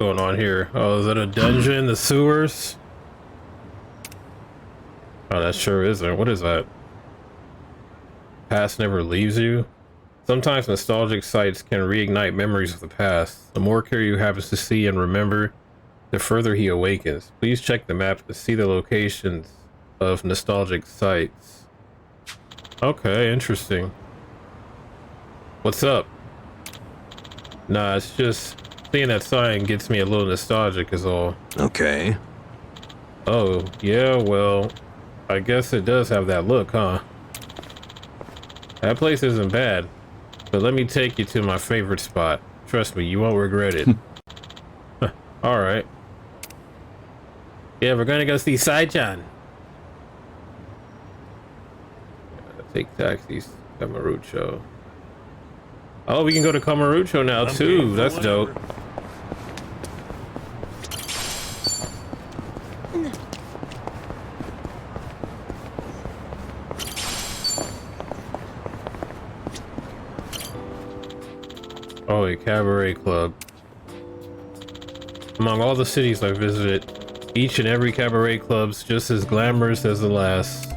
going on here? Oh, is it a dungeon? The sewers? Oh, that sure isn't. What is that? Past never leaves you? Sometimes nostalgic sights can reignite memories of the past. The more Kiryu happens to see and remember, the further he awakens. Please check the map to see the locations of nostalgic sites. Okay, interesting. What's up? Nah, it's just seeing that sign gets me a little nostalgic is all. Okay. Oh, yeah, well, I guess it does have that look, huh? That place isn't bad, but let me take you to my favorite spot. Trust me, you won't regret it. Alright. Yeah, we're gonna go see Sai-chan. Take taxis to Kamurocho. Oh, we can go to Kamurocho now too. That's dope. Oh, a cabaret club. Among all the cities I visited, each and every cabaret club's just as glamorous as the last.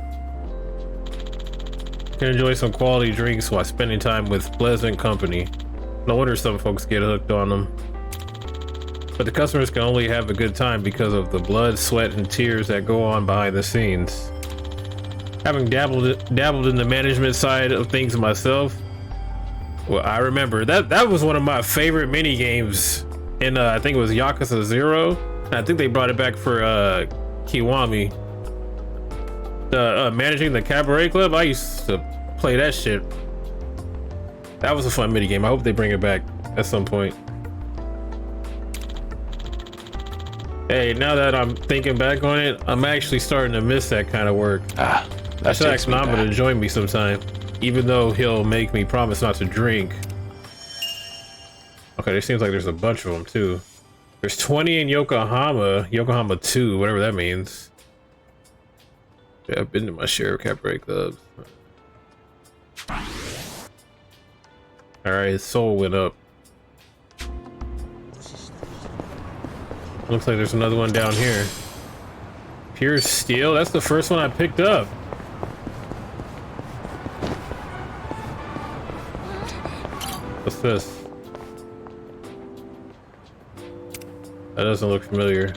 You can enjoy some quality drinks while spending time with pleasant company. No wonder some folks get hooked on them. But the customers can only have a good time because of the blood, sweat, and tears that go on behind the scenes. Having dabbled in the management side of things myself, well, I remember that was one of my favorite mini games in I think it was Yakuza 0. I think they brought it back for Kiwami. Managing the cabaret club, I used to play that shit. That was a fun mini game. I hope they bring it back at some point. Hey, now that I'm thinking back on it, I'm actually starting to miss that kind of work. I should ask Namba to join me sometime, even though he'll make me promise not to drink. Okay, there seems like there's a bunch of them too. There's 20 in Yokohama, Yokohama 2, whatever that means. Yeah, I've been to my share of cabaret clubs. Alright, his soul went up. Looks like there's another one down here. Pure steel? That's the first one I picked up. What's this? That doesn't look familiar.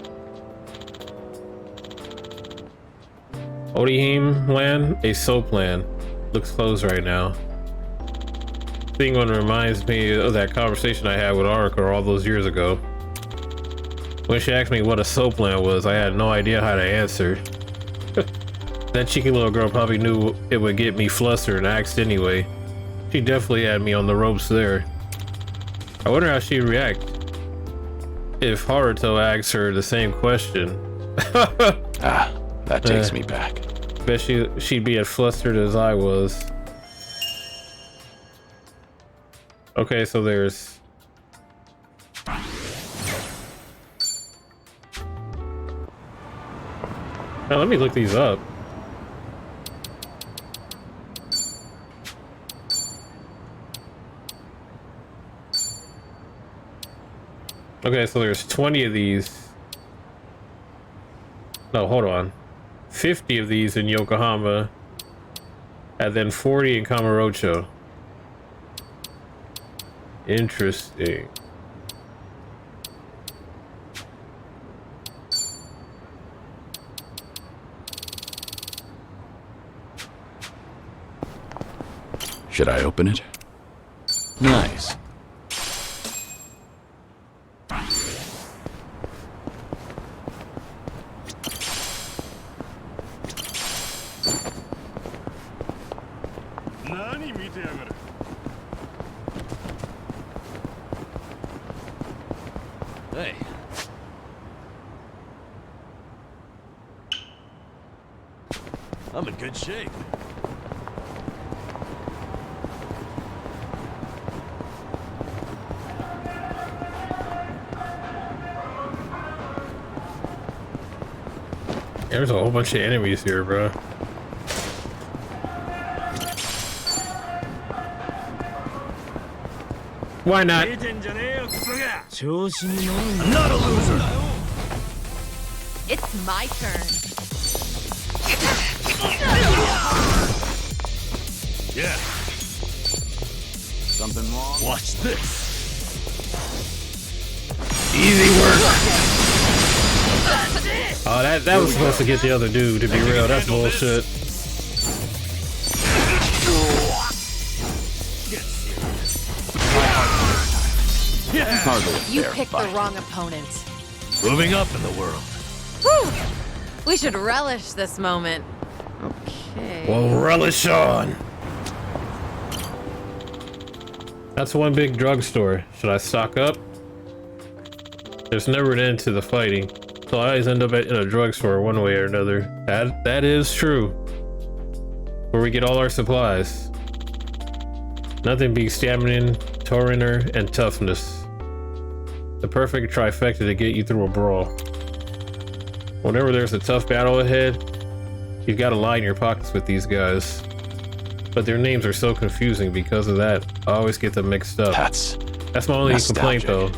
Odihime land? A soap land. Looks closed right now. Seeing one reminds me of that conversation I had with Araka all those years ago. When she asked me what a soap land was, I had no idea how to answer. That cheeky little girl probably knew it would get me flustered and asked anyway. She definitely had me on the ropes there. I wonder how she'd react if Haruto asks her the same question. That takes me back. Bet she'd be as flustered as I was. Okay, so there's... Now, let me look these up. Okay, so there's 20 of these. No, hold on. 50 of these in Yokohama, and then 40 in Kamurocho. Interesting. Should I open it? Nice. Hey. I'm in good shape. There's a whole bunch of enemies here, bro. Why not? I'm not a loser. It's my turn. Yeah. Something wrong? Watch this. Easy work. Oh, that was supposed to get the other dude, to be real. That's bullshit. Hardly a You fair picked fight. the wrong opponent. Moving up in the world. Whew. We should relish this moment. Okay. Well, relish on. That's one big drugstore. Should I stock up? There's never an end to the fighting, so I always end up in a drugstore one way or another. That is true. Where we get all our supplies. Nothing beats stamina, torrenter, and toughness. The perfect trifecta to get you through a brawl. Whenever there's a tough battle ahead, you've got to line your pockets with these guys. But their names are so confusing because of that. I always get them mixed up. That's my only complaint though.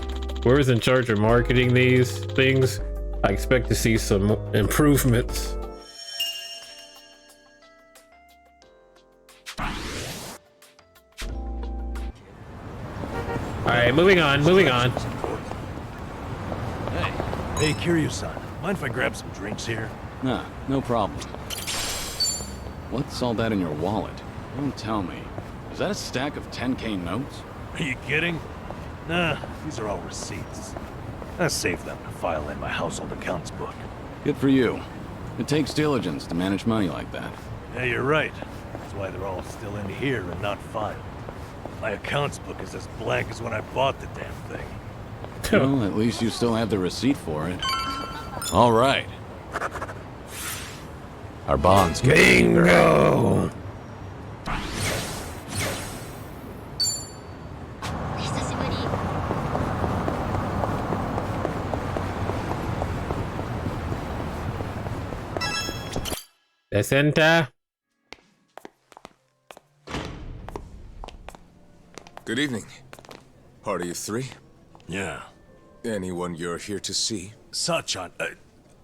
Whoever's in charge of marketing these things, I expect to see some improvements. Alright, moving on. Hey, Kiryu-san. Mind if I grab some drinks here? Nah, no problem. What's all that in your wallet? Don't tell me. Is that a stack of 10K notes? Are you kidding? Nah, these are all receipts. I saved them to file in my household accounts book. Good for you. It takes diligence to manage money like that. Yeah, you're right. That's why they're all still in here and not filed. My accounts book is as blank as when I bought the damn thing. Well, at least you still have the receipt for it. All right. Our bonds get Bingo! Desenta. Good evening. Party of three? Yeah. Anyone you're here to see? Sachan,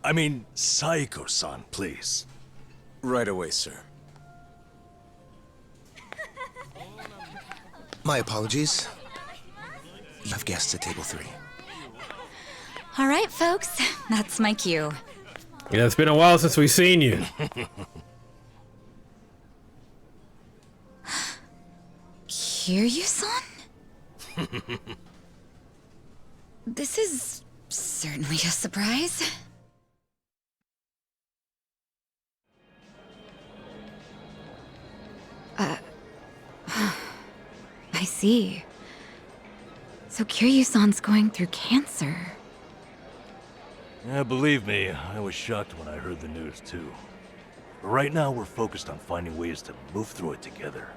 I mean, Saiko-san, please. Right away, sir. My apologies. You have guests at table 3. All right, folks, that's my cue. Yeah, it's been a while since we've seen you. Kiryu-san? This is certainly a surprise. I see. So Kiryu-san's going through cancer. Yeah, believe me, I was shocked when I heard the news too. But right now we're focused on finding ways to move through it together.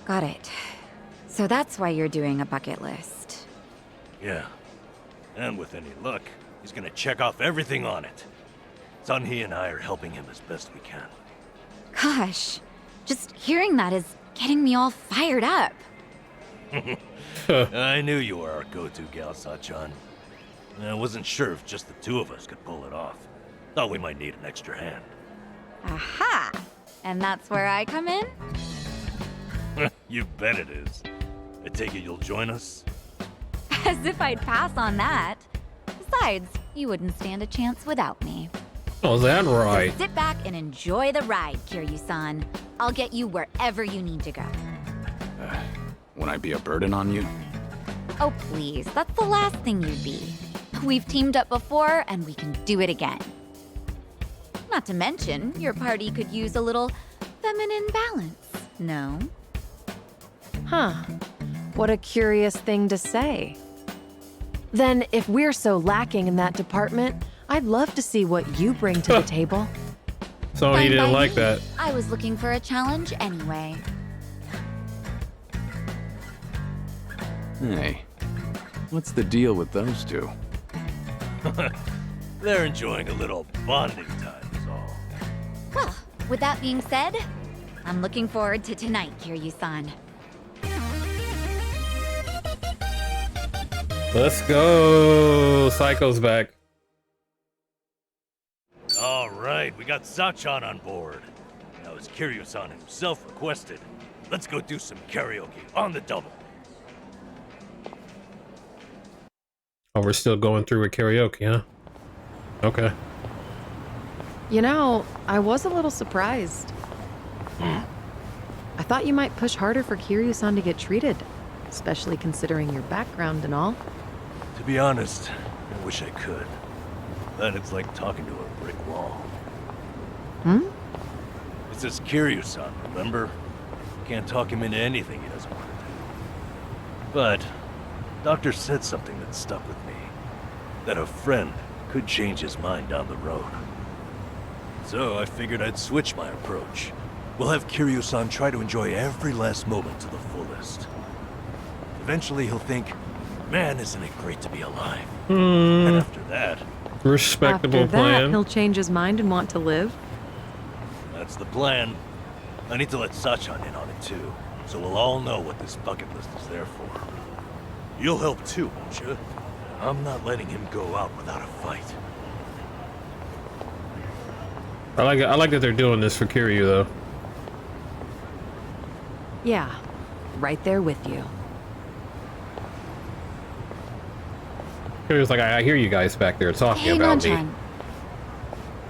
Got it. So that's why you're doing a bucket list. Yeah. And with any luck, he's gonna check off everything on it. Sunhee and I are helping him as best we can. Gosh, just hearing that is getting me all fired up. I knew you were our go-to gal, Sachan. I wasn't sure if just the two of us could pull it off. Thought we might need an extra hand. Aha! And that's where I come in? You bet it is. I take it you'll join us? As if I'd pass on that. Besides, you wouldn't stand a chance without me. Oh, is that right? So sit back and enjoy the ride, Kiryu-san. I'll get you wherever you need to go. Won't I be a burden on you? Oh, please, that's the last thing you'd be. We've teamed up before, and we can do it again. Not to mention, your party could use a little feminine balance, no? Huh. What a curious thing to say. Then, if we're so lacking in that department, I'd love to see what you bring to the table. So he Fine didn't by like me. that. I was looking for a challenge anyway. Hey, what's the deal with those two? They're enjoying a little bonding time is all. Well, with that being said, I'm looking forward to tonight, Kiryu-san. Let's go. Psycho's back. All right, we got Sachan on board. Now, as Kiryu-san himself requested, let's go do some karaoke on the double. Oh, we're still going through with karaoke, huh? Okay. You know, I was a little surprised. I thought you might push harder for Kiryu-san to get treated, especially considering your background and all. To be honest, I wish I could. But it's like talking to a brick wall. Hmm? It's this Kiryu-san, remember? Can't talk him into anything he doesn't want to do. But, Doctor said something that stuck with me. That a friend could change his mind down the road. So I figured I'd switch my approach. We'll have Kiryu-san try to enjoy every last moment to the fullest. Eventually he'll think, man, isn't it great to be alive? And after that, Respectable After that, plan. he'll change his mind and want to live. that's the plan. I need to let Sachan in on it too, so we'll all know what this bucket list is there for. You'll help too, won't you? I'm not letting him go out without a fight. I like that they're doing this for Kiryu though. Yeah, right there with you. Kiryu's like, I hear you guys back there talking Hey, about me. Nanchan.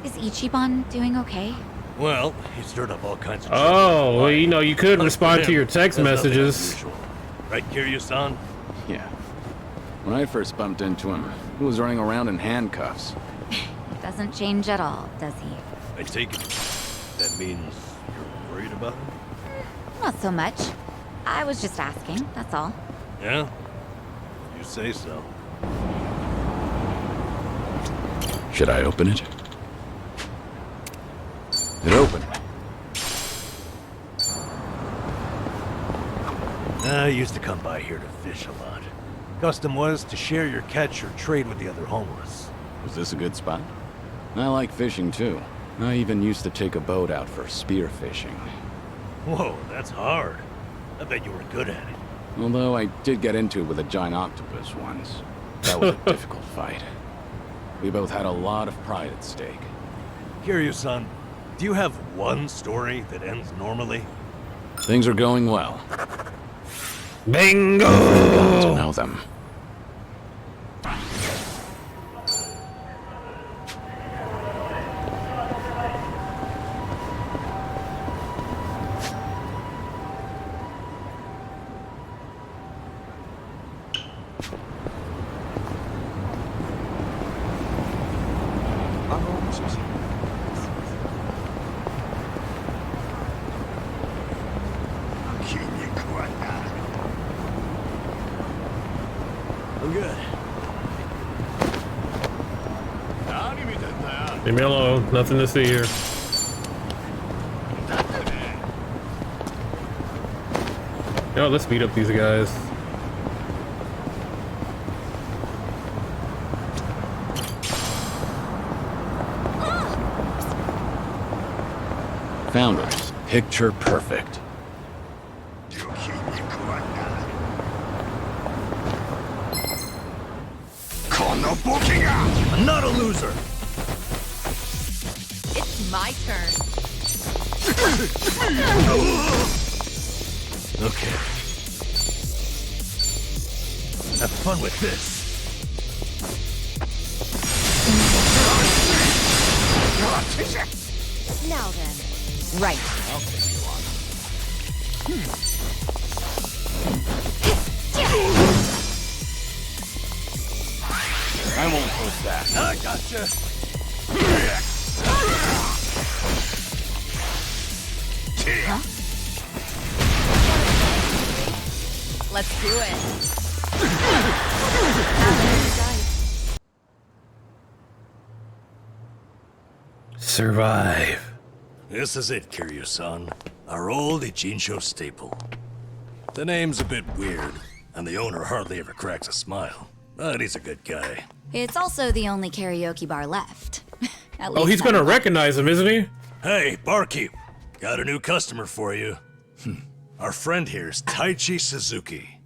Is Ichiban doing okay? Well, he stirred up all kinds of trouble. Oh, well, you know, you could But respond for to him, your text there's nothing messages. unusual. Right, Kiryu-san? Yeah. When I first bumped into him, he was running around in handcuffs. Doesn't change at all, does he? I take it that means you're worried about him? Not so much. I was just asking, that's all. Yeah? You say so. Should I open it? It opened. I used to come by here to fish a lot. Custom was to share your catch or trade with the other homeless. Was this a good spot? I like fishing too. I even used to take a boat out for spear fishing. Whoa, that's hard. I bet you were good at it. Although I did get into it with a giant octopus once. That was a difficult fight. We both had a lot of pride at stake. Kiryu-san, do you have one story that ends normally? Things are going well. Bingo! Got to know them. I'm good. Leave me alone. Nothing to see here. Yo, let's beat up these guys. Found it. Picture perfect. I'm not a loser! It's my turn. Okay. Have fun with this. Now then. Right. I won't post that. I gotcha. Let's do it. Survive. This is it, Kiryu-san. Our old Ichinsho staple. The name's a bit weird, and the owner hardly ever cracks a smile. But he's a good guy. It's also the only karaoke bar left. At Oh, least he's gonna recognize him, isn't he? Hey, barkeep. Got a new customer for you. Our friend here's Taichi Suzuki.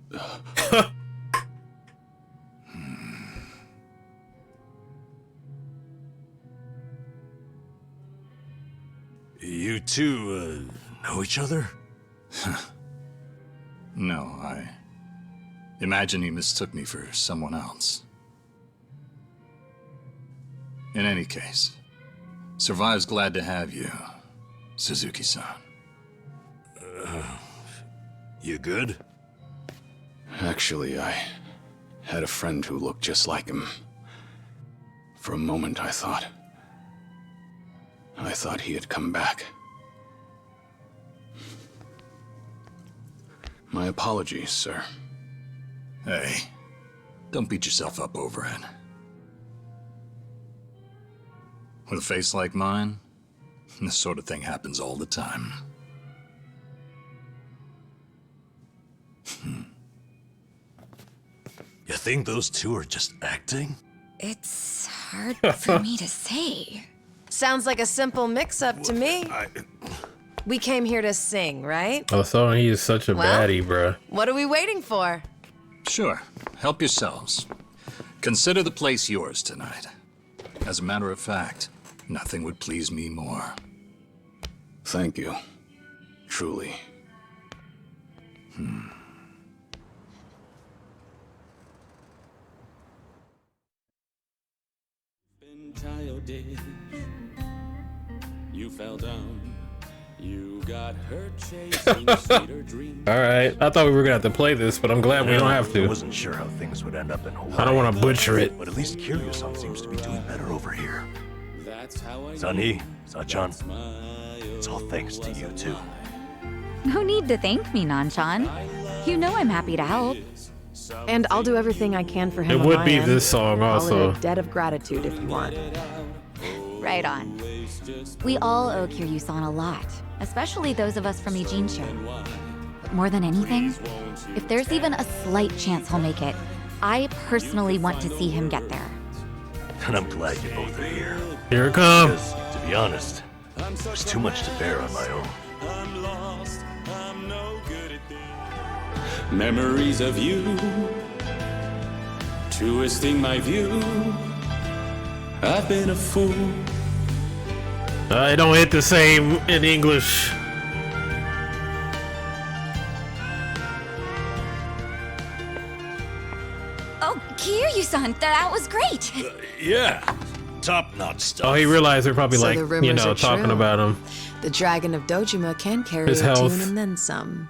You two, know each other? No, I imagine he mistook me for someone else. In any case, Survive's glad to have you, Suzuki-san. You good? Actually, I had a friend who looked just like him. For a moment, I thought he had come back. My apologies, sir. Hey, don't beat yourself up over it. With a face like mine, this sort of thing happens all the time. You think those two are just acting? It's hard for me to say. Sounds like a simple mix-up to me. We came here to sing, right? Oh, so he is such a Well- baddie, bruh. What are we waiting for? Sure, help yourselves. Consider the place yours tonight. As a matter of fact, nothing would please me more. Thank you. Truly. Been childish. You fell down. You got hurt chasing sweeter dreams. All right, I thought we were gonna have to play this, but I'm glad we don't have I to. wasn't sure how things would end up in Hawaii. I don't want to butcher it. But at least Kiryu-san seems to be doing better over here. That's how I Sunny, Sachan, smile. it's all thanks to you two. No need to thank me, Nanchan. You know I'm happy to help. And I'll do everything I can for him. It on would my be end. this song Call also. it a debt of gratitude if you want. Right on. We all owe Kiryu-san a lot, especially those of us from Ijincho. But more than anything, if there's even a slight chance he'll make it, I personally want to see him get there. And I'm glad you both are here. Here it comes. Because, to be honest, there's too much to bear on my own. I'm lost. I'm no good at this. Memories of you, twisting my view. I've been a fool. It don't hit the same in English. Oh, Kiryu-san, that was great. Yeah, top-notch stuff. Oh, he realized they're probably So like, the you rumors know, are talking true. about him. The Dragon of Dojima can carry His a health. tune and then some.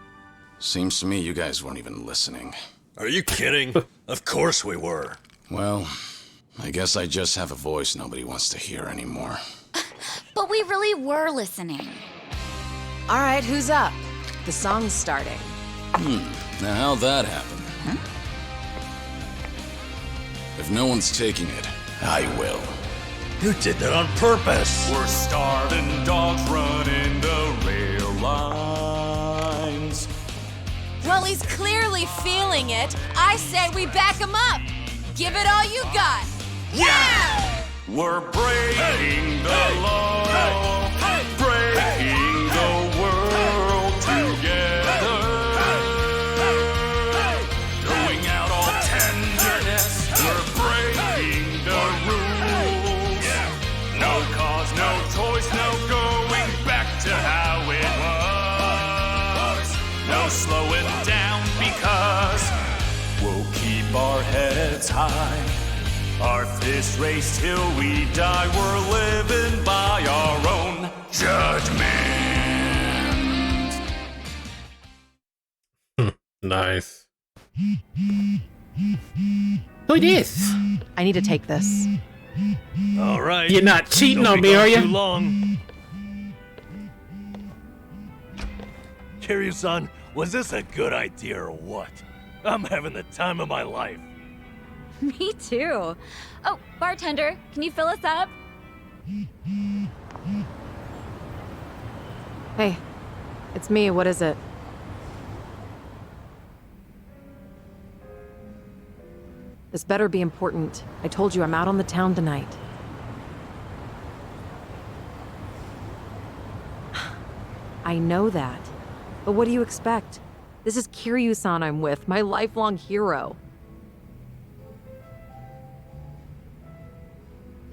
Seems to me you guys weren't even listening. Are you kidding? Of course we were. Well, I guess I just have a voice nobody wants to hear anymore. But we really were listening. All right, who's up? The song's starting. Now, how'd that happen? If no one's taking it, I will. You did that on purpose. We're starving dogs running the rail lines. Well, he's clearly feeling it. I said we back him up. Give it all you got. Yeah! We're breaking the law, breaking the world together. Going out all tenderness, we're breaking the rules. No cause, no choice, no going back to how it was. No slowing down because we'll keep our heads high. Our fist raised till we die. We're living by our own judgment. Nice. Who this? I need to take this. All right. You're not cheating Don't on be me, are gone you? Too long. Kiryu-san, was this a good idea or what? I'm having the time of my life. Me too. Oh, bartender, can you fill us up? Hey, it's me. What is it? This better be important. I told you I'm out on the town tonight. I know that. But what do you expect? This is Kiryu-san I'm with, my lifelong hero.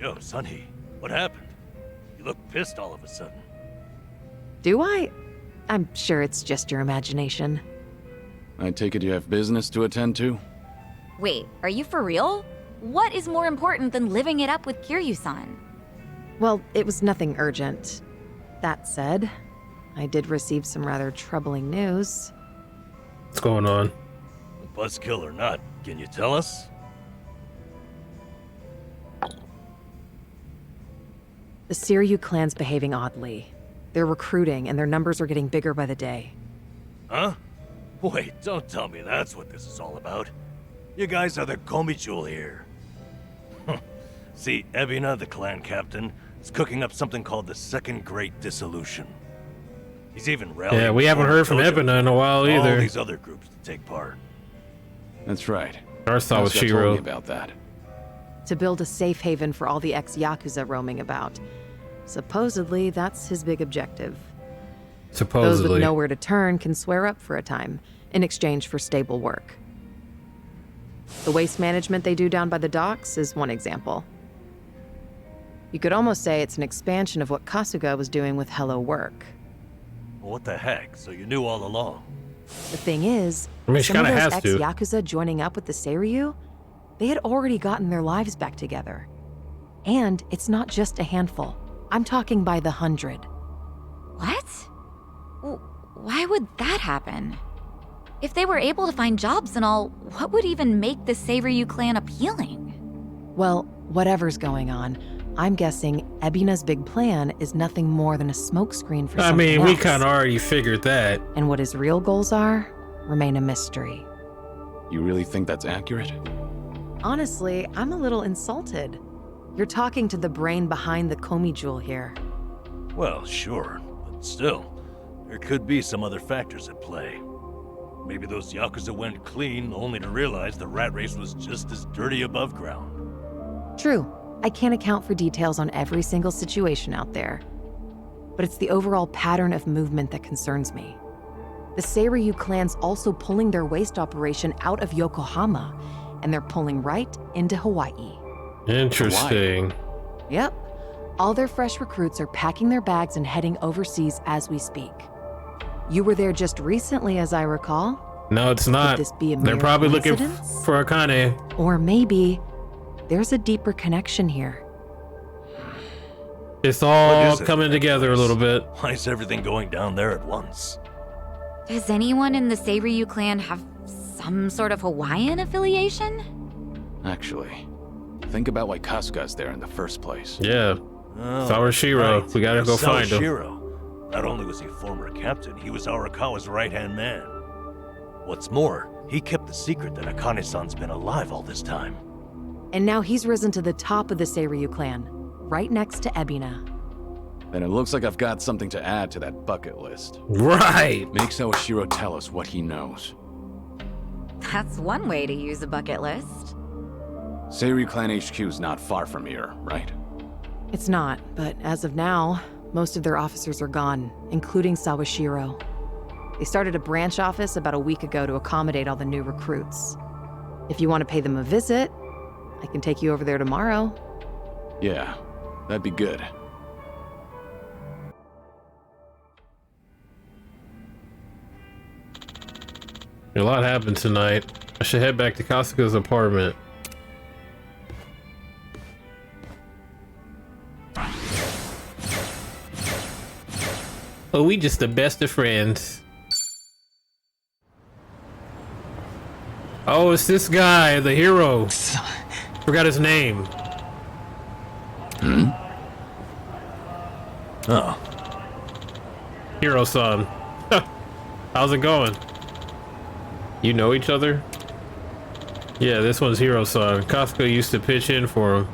Yo, Sunny, what happened? You look pissed all of a sudden. Do I? I'm sure it's just your imagination. I take it you have business to attend to? Wait, are you for real? What is more important than living it up with Kiryu-san? Well, it was nothing urgent. That said, I did receive some rather troubling news. What's going on? Buzzkill or not, can you tell us? The Seiryu clan's behaving oddly. They're recruiting, and their numbers are getting bigger by the day. Huh? Wait, don't tell me that's what this is all about. You guys are the Komijul here. See, Ebina, the clan captain, is cooking up something called the Second Great Dissolution. He's even rallying... Yeah, we haven't heard from Ebina in a while either. All these other groups to take part. That's right. Our thought was Kasuga told Shiro. me about that. To build a safe haven for all the ex-Yakuza roaming about. Supposedly, that's his big objective. Those Supposedly. with nowhere to turn can swear up for a time, in exchange for stable work. The waste management they do down by the docks is one example. You could almost say it's an expansion of what Kasuga was doing with Hello Work. What the heck? So you knew all along? The thing is, I mean, she some of kinda those has to. ex-Yakuza joining up with the Seiryu, they had already gotten their lives back together. And it's not just a handful. I'm talking by the 100. What? Why would that happen? If they were able to find jobs and all, what would even make the Seiryu clan appealing? Well, whatever's going on, I'm guessing Ebina's big plan is nothing more than a smokescreen for I something mean, we else. kind of already figured that. And what his real goals are remain a mystery. You really think that's accurate? Honestly, I'm a little insulted. You're talking to the brain behind the Komijul here. Well, sure, but still, there could be some other factors at play. Maybe those Yakuza went clean only to realize the rat race was just as dirty above ground. True, I can't account for details on every single situation out there. But it's the overall pattern of movement that concerns me. The Seiryu clan's also pulling their waste operation out of Yokohama, and they're pulling right into Hawaii. Interesting. Yep. All their fresh recruits are packing their bags and heading overseas as we speak. You were there just recently, as I recall. No, it's not. Could this be a They're mere probably looking coincidence? for Akane. Or maybe there's a deeper connection here. It's all What is it? coming together a little bit. Why is everything going down there at once? Does anyone in the Seiryu clan have some sort of Hawaiian affiliation? Actually, think about why Kasuga's there in the first place. Yeah. Oh, Sawashiro. right. We gotta go find him. Sawashiro. Not only was he former captain, he was Arakawa's right-hand man. What's more, he kept the secret that Akane-san's been alive all this time. And now he's risen to the top of the Seiryu clan, right next to Ebina. Then it looks like I've got something to add to that bucket list. Right. Make Sawashiro tell us what he knows. That's one way to use a bucket list. Seiryu Clan HQ's not far from here, right? It's not, but as of now, most of their officers are gone, including Sawashiro. They started a branch office about a week ago to accommodate all the new recruits. If you want to pay them a visit, I can take you over there tomorrow. Yeah, that'd be good. A lot happened tonight. I should head back to Kasuga's apartment. Oh, we just the best of friends. Oh, it's this guy, the hero. Forgot his name. Oh, Hiro-san. How's it going? You know each other? Yeah, this one's Hiro-san. Kasuga used to pitch in for him.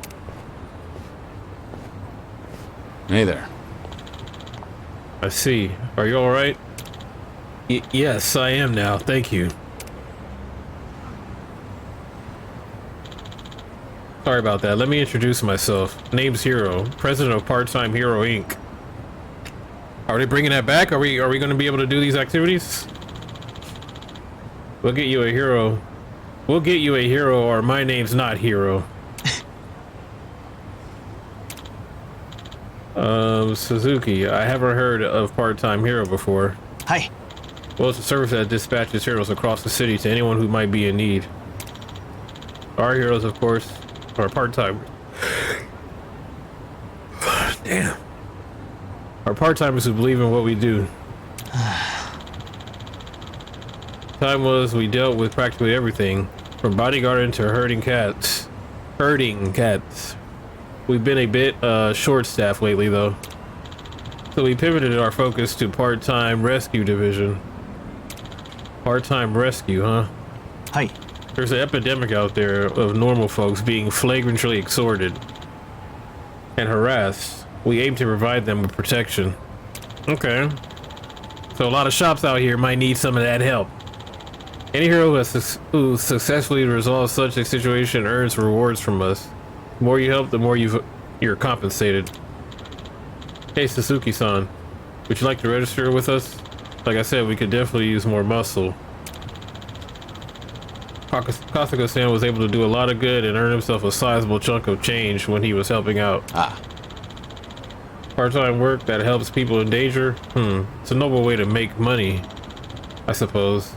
Hey there. I see. Are you alright? Yes, I am now. Thank you. Sorry about that. Let me introduce myself. Name's Hiro, president of Part-Time Hero Inc. Are they bringing that back? Are we going to be able to do these activities? We'll get you a hero. We'll get you a hero, or my name's not Hero. Suzuki, I haven't heard of Part-Time Hero before. Hi. Well, it's a service that dispatches heroes across the city to anyone who might be in need. Our heroes, of course, are part-time. Damn. Are part-timers who believe in what we do. Time was we dealt with practically everything, from bodyguarding to herding cats. We've been a bit short-staffed lately, though. So we pivoted our focus to part-time rescue division. Part-time rescue, huh? Hi. There's an epidemic out there of normal folks being flagrantly extorted and harassed. We aim to provide them with protection. Okay. So a lot of shops out here might need some of that help. Any hero who successfully resolves such a situation earns rewards from us. The more you help, the more you're compensated. Hey, Suzuki-san, would you like to register with us? Like I said, we could definitely use more muscle. Kasuga-san was able to do a lot of good and earn himself a sizable chunk of change when he was helping out. Part-time work that helps people in danger? It's a noble way to make money, I suppose.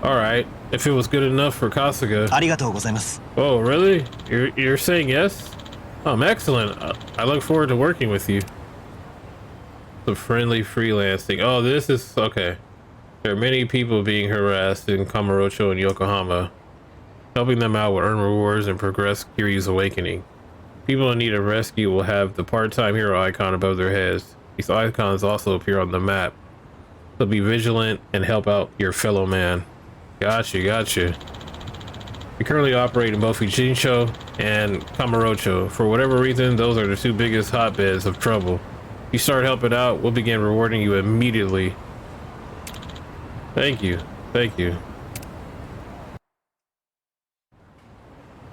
Alright, if it was good enough for Kasuga. ありがとうございます。 Oh, really? You're saying yes? Excellent. I look forward to working with you. The friendly freelancing. Oh, this is okay. There are many people being harassed in Kamurocho and Yokohama. Helping them out will earn rewards and progress Kiryu's awakening. People in need of rescue will have the part-time hero icon above their heads. These icons also appear on the map. So be vigilant and help out your fellow man. Gotcha. We currently operate in both Ujincho and Kamurocho. For whatever reason, those are the two biggest hotbeds of trouble. If you start helping out, we'll begin rewarding you immediately. Thank you.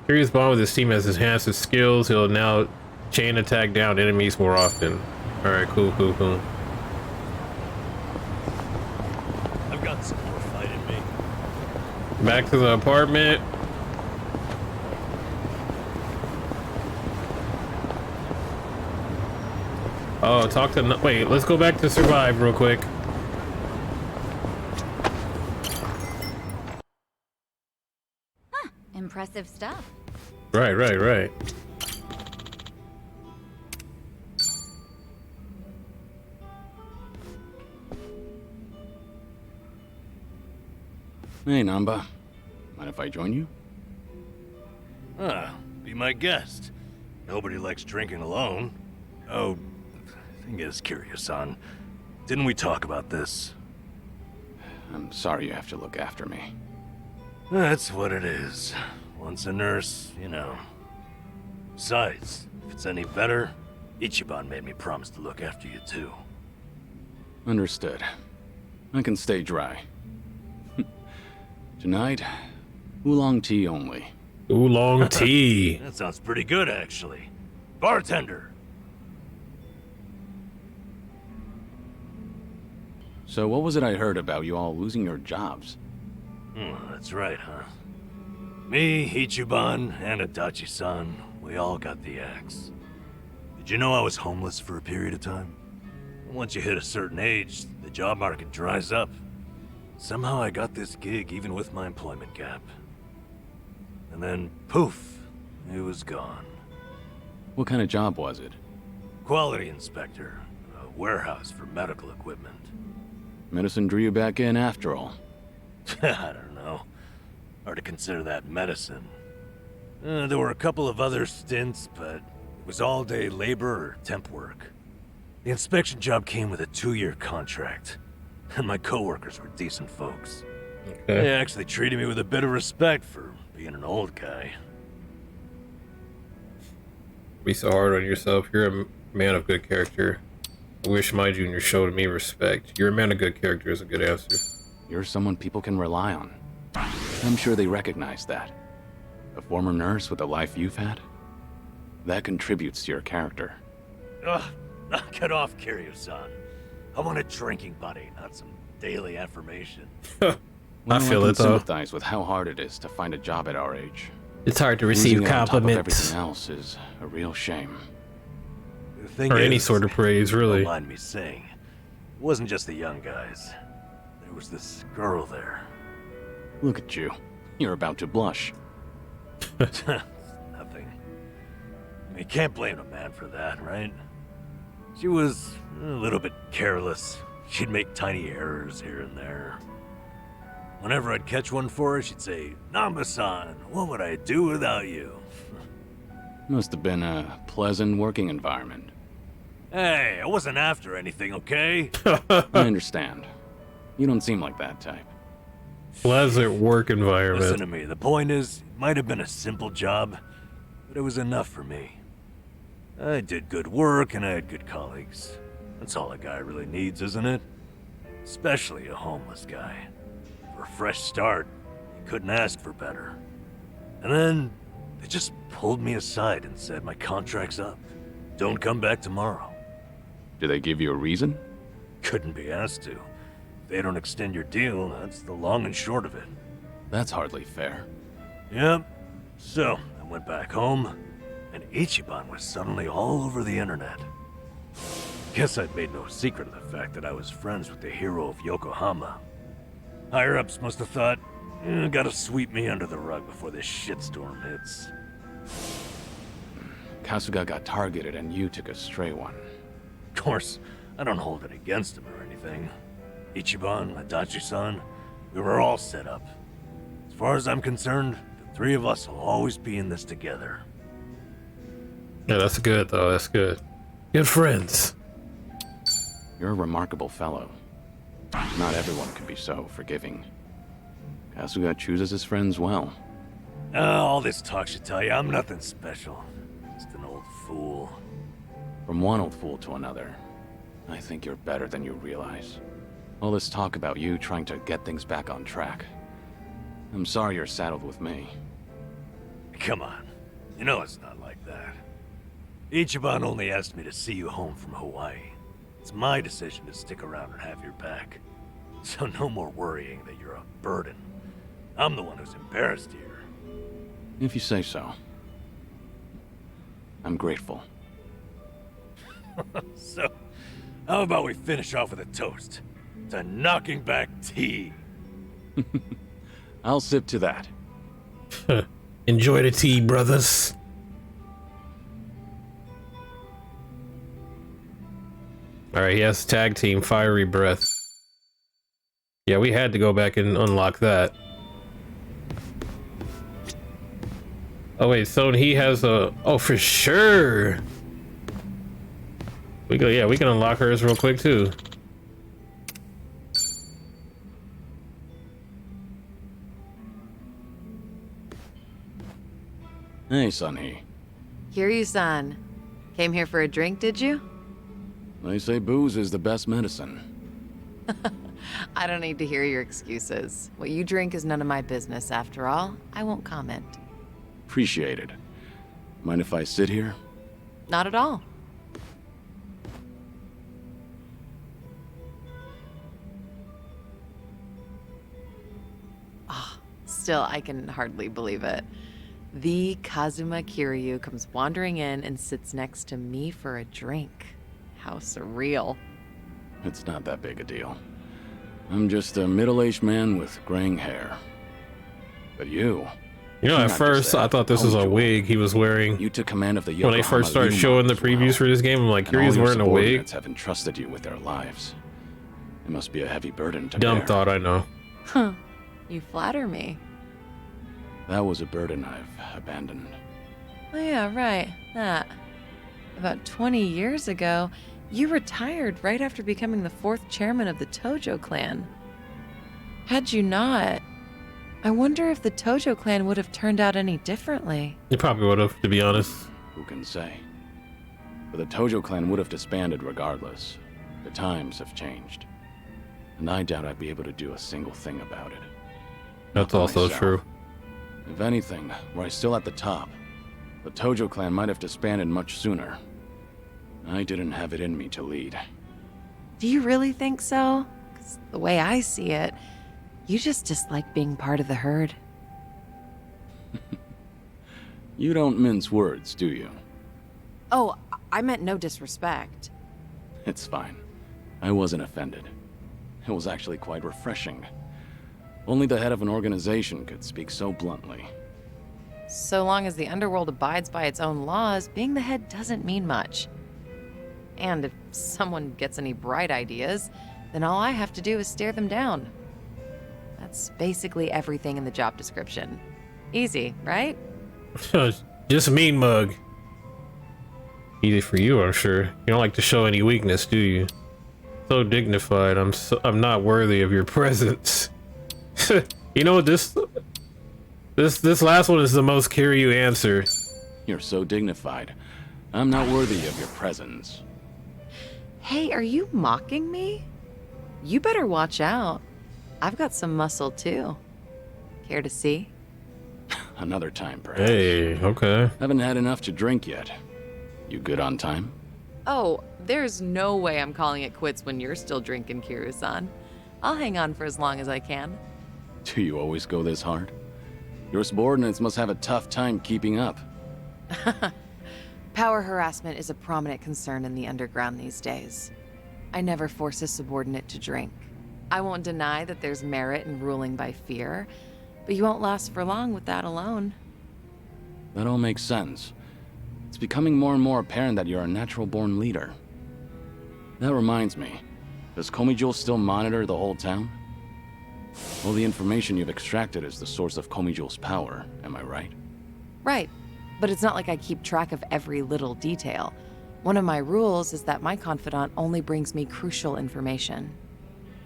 Kiryu's bond with his team has enhanced his skills. He'll now chain attack down enemies more often. Alright, cool. I've got some more fight in me. Back to the apartment. Oh, wait, let's go back to survive real quick. Impressive stuff. Right. Hey, Namba. Mind if I join you? Be my guest. Nobody likes drinking alone. Oh, thing is, Kiryu-san, didn't we talk about this? I'm sorry you have to look after me. That's what it is. Once a nurse, you know. Besides, if it's any better, Ichiban made me promise to look after you too. Understood. I can stay dry. Tonight, oolong tea only. Oolong tea. That sounds pretty good, actually. Bartender! So what was it I heard about you all losing your jobs? That's right, huh? Me, Ichiban, and Adachi-san, we all got the axe. Did you know I was homeless for a period of time? Once you hit a certain age, the job market dries up. Somehow I got this gig even with my employment gap. And then, poof, it was gone. What kind of job was it? Quality inspector, a warehouse for medical equipment. Medicine drew you back in after all. I don't know. Hard to consider that medicine. There were a couple of other stints, but it was all-day labor or temp work. The inspection job came with a 2-year contract, and my coworkers were decent folks. Okay. They actually treated me with a bit of respect for being an old guy. Be so hard on yourself. You're a man of good character. I wish my junior showed me respect. You're a man of good character is a good answer. You're someone people can rely on. I'm sure they recognize that. A former nurse with the life you've had? That contributes to your character. Ugh, knock it off, Kiryu-san. I want a drinking buddy, not some daily affirmation. I feel can it though. sympathize with how hard it is to find a job at our age. It's hard to receive Losing it on top of compliments. everything else is a real shame. The thing Or is, any sort of praise, really. don't mind me saying, it wasn't just the young guys. There was this girl there. Look at you. You're about to blush. Nothing. I mean, can't blame a man for that, right? She was a little bit careless. She'd make tiny errors here and there. Whenever I'd catch one for her, she'd say, "Namba-san, what would I do without you?" Must have been a pleasant working environment. Hey, I wasn't after anything, okay? I understand. You don't seem like that type. Pleasant work environment. Listen to me, the point is, it might have been a simple job, but it was enough for me. I did good work and I had good colleagues. That's all a guy really needs, isn't it? Especially a homeless guy. For a fresh start, you couldn't ask for better. And then, they just pulled me aside and said my contract's up. Don't come back tomorrow. Did they give you a reason? Couldn't be asked to. If they don't extend your deal, that's the long and short of it. That's hardly fair. Yep. So, I went back home, and Ichiban was suddenly all over the internet. Guess I'd made no secret of the fact that I was friends with the hero of Yokohama. Higher-ups must have thought, gotta sweep me under the rug before this shitstorm hits. Kasuga got targeted and you took a stray one. Of course, I don't hold it against him or anything. Ichiban, Adachi-san, we were all set up. As far as I'm concerned, the three of us will always be in this together. Yeah, that's good, though. That's good. Good friends. You're a remarkable fellow. Not everyone can be so forgiving. Kasuga chooses his friends well. All this talk should tell you I'm nothing special. Just an old fool. From one old fool to another, I think you're better than you realize. All this talk about you trying to get things back on track. I'm sorry you're saddled with me. Come on. You know it's not like that. Ichiban only asked me to see you home from Hawaii. It's my decision to stick around and have your back. So no more worrying that you're a burden. I'm the one who's embarrassed here. If you say so. I'm grateful. So, how about we finish off with a toast to knocking back tea? I'll sip to that. Enjoy the tea, brothers. Alright, he has tag team Fiery Breath. Yeah, we had to go back and unlock that. Oh wait, so he has a... Oh, for sure! We go, yeah, we can unlock hers real quick too. Hey, Sunny. Kiryu-san, came here for a drink, did you? They say booze is the best medicine. I don't need to hear your excuses. What you drink is none of my business, after all. I won't comment. Appreciate it. Mind if I sit here? Not at all. Still, I can hardly believe it. The Kazuma Kiryu comes wandering in and sits next to me for a drink. How surreal. It's not that big a deal. I'm just a middle-aged man with graying hair. But you... You know, you're at not first just a I thought this was a punctual. wig he was wearing. You took command of the When they first started showing the previews for this game, I'm like, Kiryu's wearing a wig? And have entrusted you with their lives. It must be a heavy burden to Dumb bear. thought, I know. Huh. You flatter me. That was a burden I've abandoned. Oh yeah, right. That. About 20 years ago, you retired right after becoming the 4th chairman of the Tojo clan. Had you not, I wonder if the Tojo clan would have turned out any differently. You probably would have, to be honest. Who can say? But the Tojo clan would have disbanded regardless. The times have changed. And I doubt I'd be able to do a single thing about it. That's Not also myself. true. If anything, were I still at the top, the Tojo clan might have disbanded much sooner. I didn't have it in me to lead. Do you really think so? 'Cause the way I see it, you just dislike being part of the herd. You don't mince words, do you? Oh, I meant no disrespect. It's fine. I wasn't offended. It was actually quite refreshing. Only the head of an organization could speak so bluntly. So long as the underworld abides by its own laws, being the head doesn't mean much. And if someone gets any bright ideas, then all I have to do is stare them down. That's basically everything in the job description. Easy, right? Just mean mug. Easy for you, I'm sure. You don't like to show any weakness, do you? So dignified. I'm not worthy of your presence. You know what, this last one is the most Kiryu answer. You're so dignified. I'm not worthy of your presence. Hey, are you mocking me? You better watch out. I've got some muscle too. Care to see? Another time, perhaps. Hey, okay. Haven't had enough to drink yet. You good on time? Oh, there's no way I'm calling it quits when you're still drinking, Kiryu-san. I'll hang on for as long as I can. Do you always go this hard? Your subordinates must have a tough time keeping up. Power harassment is a prominent concern in the underground these days. I never force a subordinate to drink. I won't deny that there's merit in ruling by fear, but you won't last for long with that alone. That all makes sense. It's becoming more and more apparent that you're a natural-born leader. That reminds me, does Komijul still monitor the whole town? All the information you've extracted is the source of Komijul's power, am I right? Right, but it's not like I keep track of every little detail. One of my rules is that my confidant only brings me crucial information.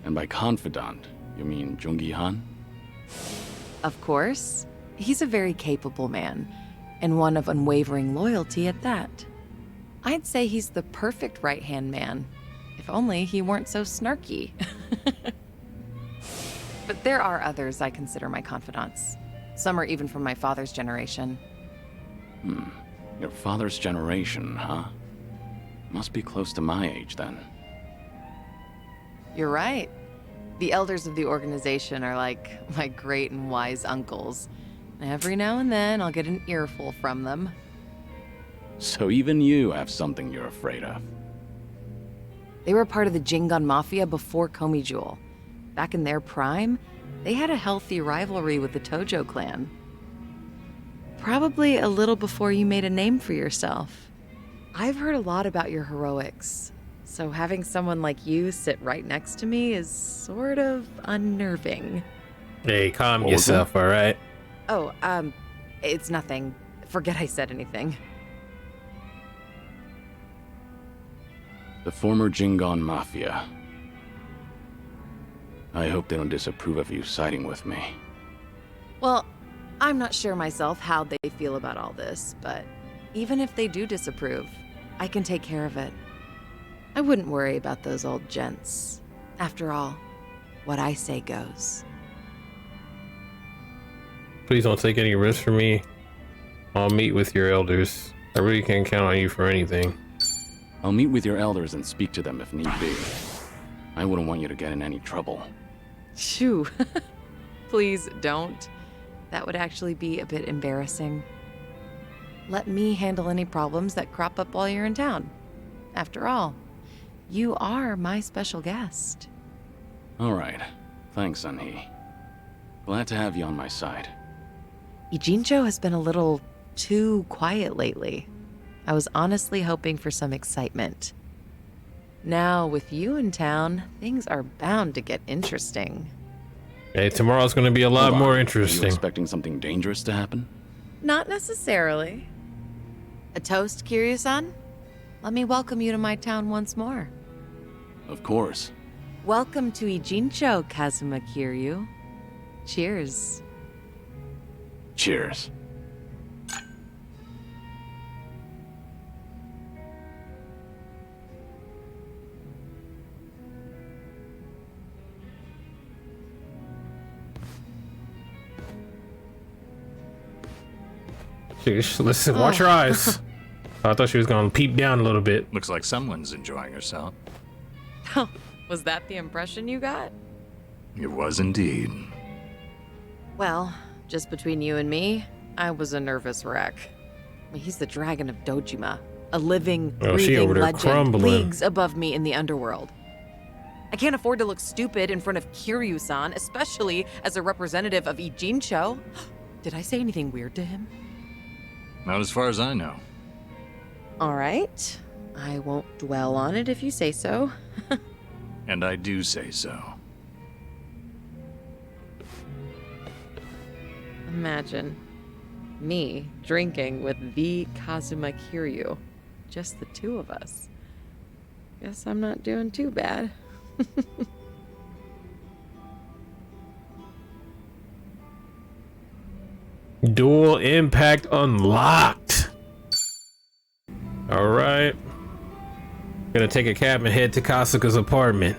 And by confidant, you mean Jungi-han? Of course. He's a very capable man, and one of unwavering loyalty at that. I'd say he's the perfect right-hand man, if only he weren't so snarky. But there are others I consider my confidants. Some are even from my father's generation. Your father's generation, huh? Must be close to my age, then. You're right. The elders of the organization are like my great and wise uncles. Every now and then, I'll get an earful from them. So even you have something you're afraid of. They were part of the Jingun Mafia before Komijul. Back in their prime, they had a healthy rivalry with the Tojo clan. Probably a little before you made a name for yourself. I've heard a lot about your heroics, so having someone like you sit right next to me is sort of unnerving. Hey, calm yourself, all right? Oh, it's nothing. Forget I said anything. The former Jingon Mafia. I hope they don't disapprove of you siding with me. Well, I'm not sure myself how they feel about all this, but even if they do disapprove, I can take care of it. I wouldn't worry about those old gents. After all, what I say goes. Please don't take any risks for me. I'll meet with your elders. I really can't count on you for anything. I'll meet with your elders and speak to them if need be. I wouldn't want you to get in any trouble. Shoo. Please don't. That would actually be a bit embarrassing. Let me handle any problems that crop up while you're in town. After all, you are my special guest. All right. Thanks, Sunhee. Glad to have you on my side. Ijincho has been a little too quiet lately. I was honestly hoping for some excitement. Now, with you in town, things are bound to get interesting. Hey, tomorrow's gonna be a lot more Are you interesting. expecting something dangerous to happen? Not necessarily. A toast, Kiryu-san? Let me welcome you to my town once more. Of course. Welcome to Ijincho, Kazuma Kiryu. Cheers. Cheers. Listen, watch your eyes. I thought she was gonna peep down a little bit. Looks like someone's enjoying herself. Was that the impression you got? It was indeed. Well, just between you and me, I was a nervous wreck. He's the dragon of Dojima. A living, Oh, she over breathing there legend, crumbling. leagues above me in the underworld. I can't afford to look stupid in front of Kiryu-san, especially as a representative of Ijincho. Did I say anything weird to him? Not as far as I know. All right. I won't dwell on it if you say so. And I do say so. Imagine me drinking with the Kazuma Kiryu. Just the two of us. Guess I'm not doing too bad. Dual impact unlocked. All right. Gonna take a cab and head to Kasuga's apartment.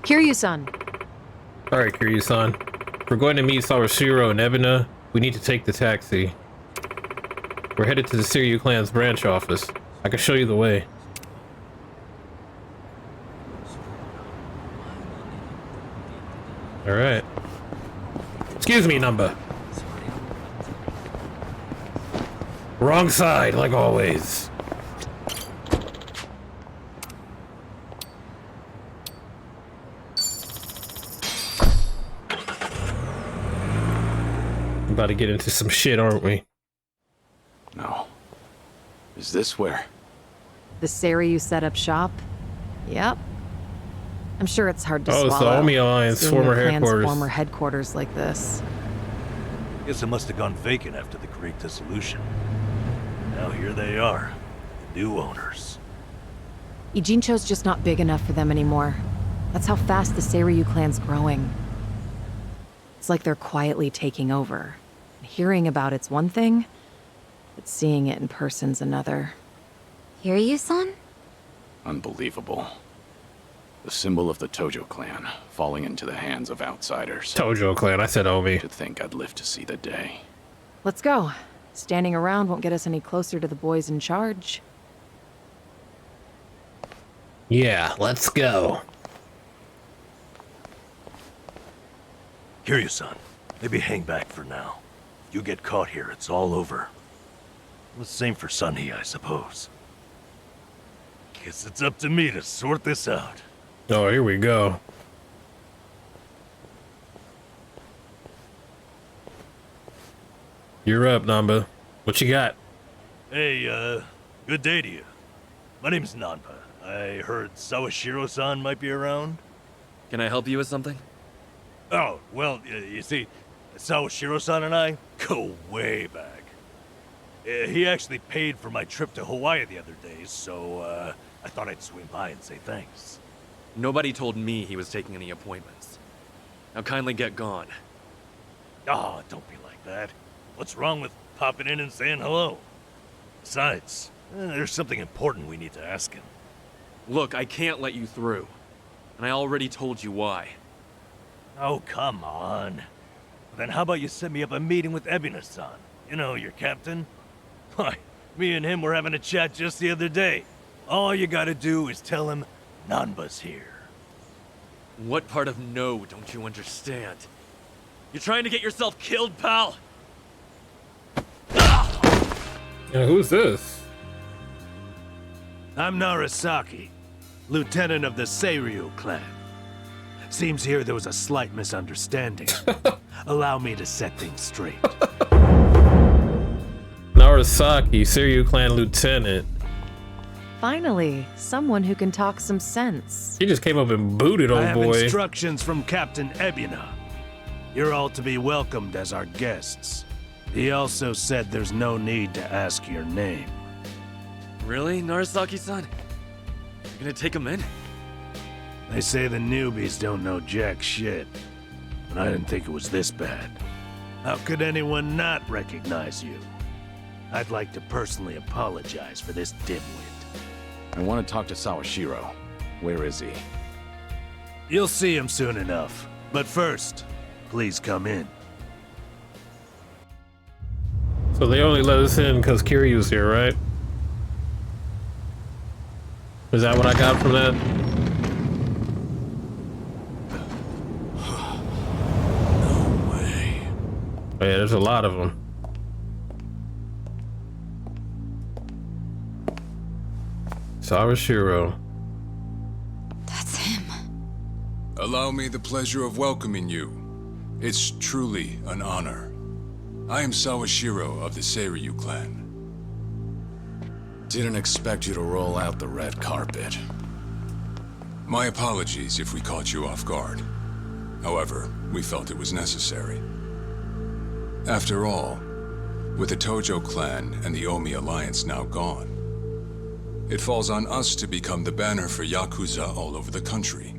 Kiryu-san. All right, Kiryu-san. We're going to meet Sawashiro and Ebina. We need to take the taxi. We're headed to the Seiryu clan's branch office. I can show you the way. All right. Excuse me, number. Wrong side, like always. About to get into some shit, aren't we? No. Is this where? The Seiryu set up shop? Yep. I'm sure it's hard to Oh, it's the swallow. Omi Alliance seeing former your clan's headquarters. former headquarters like this. Guess it must have gone vacant after the Great Dissolution. Now here they are, the new owners. Ijincho's just not big enough for them anymore. That's how fast the Seiryu clan's growing. It's like they're quietly taking over. Hearing about it's one thing, but seeing it in person's another. Kiryu-san? Unbelievable. The symbol of the Tojo clan falling into the hands of outsiders. Tojo clan, I said Omi. To think I'd live to see the day. Let's go. Standing around won't get us any closer to the boys in charge. Yeah, let's go. Kiryu-san, maybe hang back for now. If you get caught here, it's all over. The same for Sunny, I suppose. Guess it's up to me to sort this out. Oh, here we go. You're up, Namba. What you got? Hey, good day to you. My name's Nanpa. I heard Sawashiro-san might be around. Can I help you with something? Oh, well, you see, Sawashiro-san and I go way back. He actually paid for my trip to Hawaii the other day, so, I thought I'd swing by and say thanks. Nobody told me he was taking any appointments. Now kindly get gone. Oh, don't be like that. What's wrong with popping in and saying hello? Besides, there's something important we need to ask him. Look, I can't let you through. And I already told you why. Oh, come on. Then how about you set me up a meeting with Ebina-san? You know, your captain? Why, me and him were having a chat just the other day. All you gotta do is tell him Nanba's here. What part of no don't you understand? You're trying to get yourself killed, pal? Yeah, who's this? I'm Narasaki, lieutenant of the Seiryu clan. Seems here there was a slight misunderstanding. Allow me to set things straight. Narasaki, Seiryu clan lieutenant. Finally, someone who can talk some sense. He just came up and booted I old have boy. instructions from Captain Ebina. You're all to be welcomed as our guests. He also said there's no need to ask your name. Really, Narasaki-san? You're gonna take him in? They say the newbies don't know jack shit, but I didn't think it was this bad. How could anyone not recognize you? I'd like to personally apologize for this dimwit. I want to talk to Sawashiro. Where is he? You'll see him soon enough. But first, please come in. So they only let us in because Kiryu's here, right? Is that what I got from that? No way. Oh, yeah, there's a lot of them. Sawashiro. That's him. Allow me the pleasure of welcoming you. It's truly an honor. I am Sawashiro of the Seiryu clan. Didn't expect you to roll out the red carpet. My apologies if we caught you off guard. However, we felt it was necessary. After all, with the Tojo clan and the Omi alliance now gone, it falls on us to become the banner for Yakuza all over the country.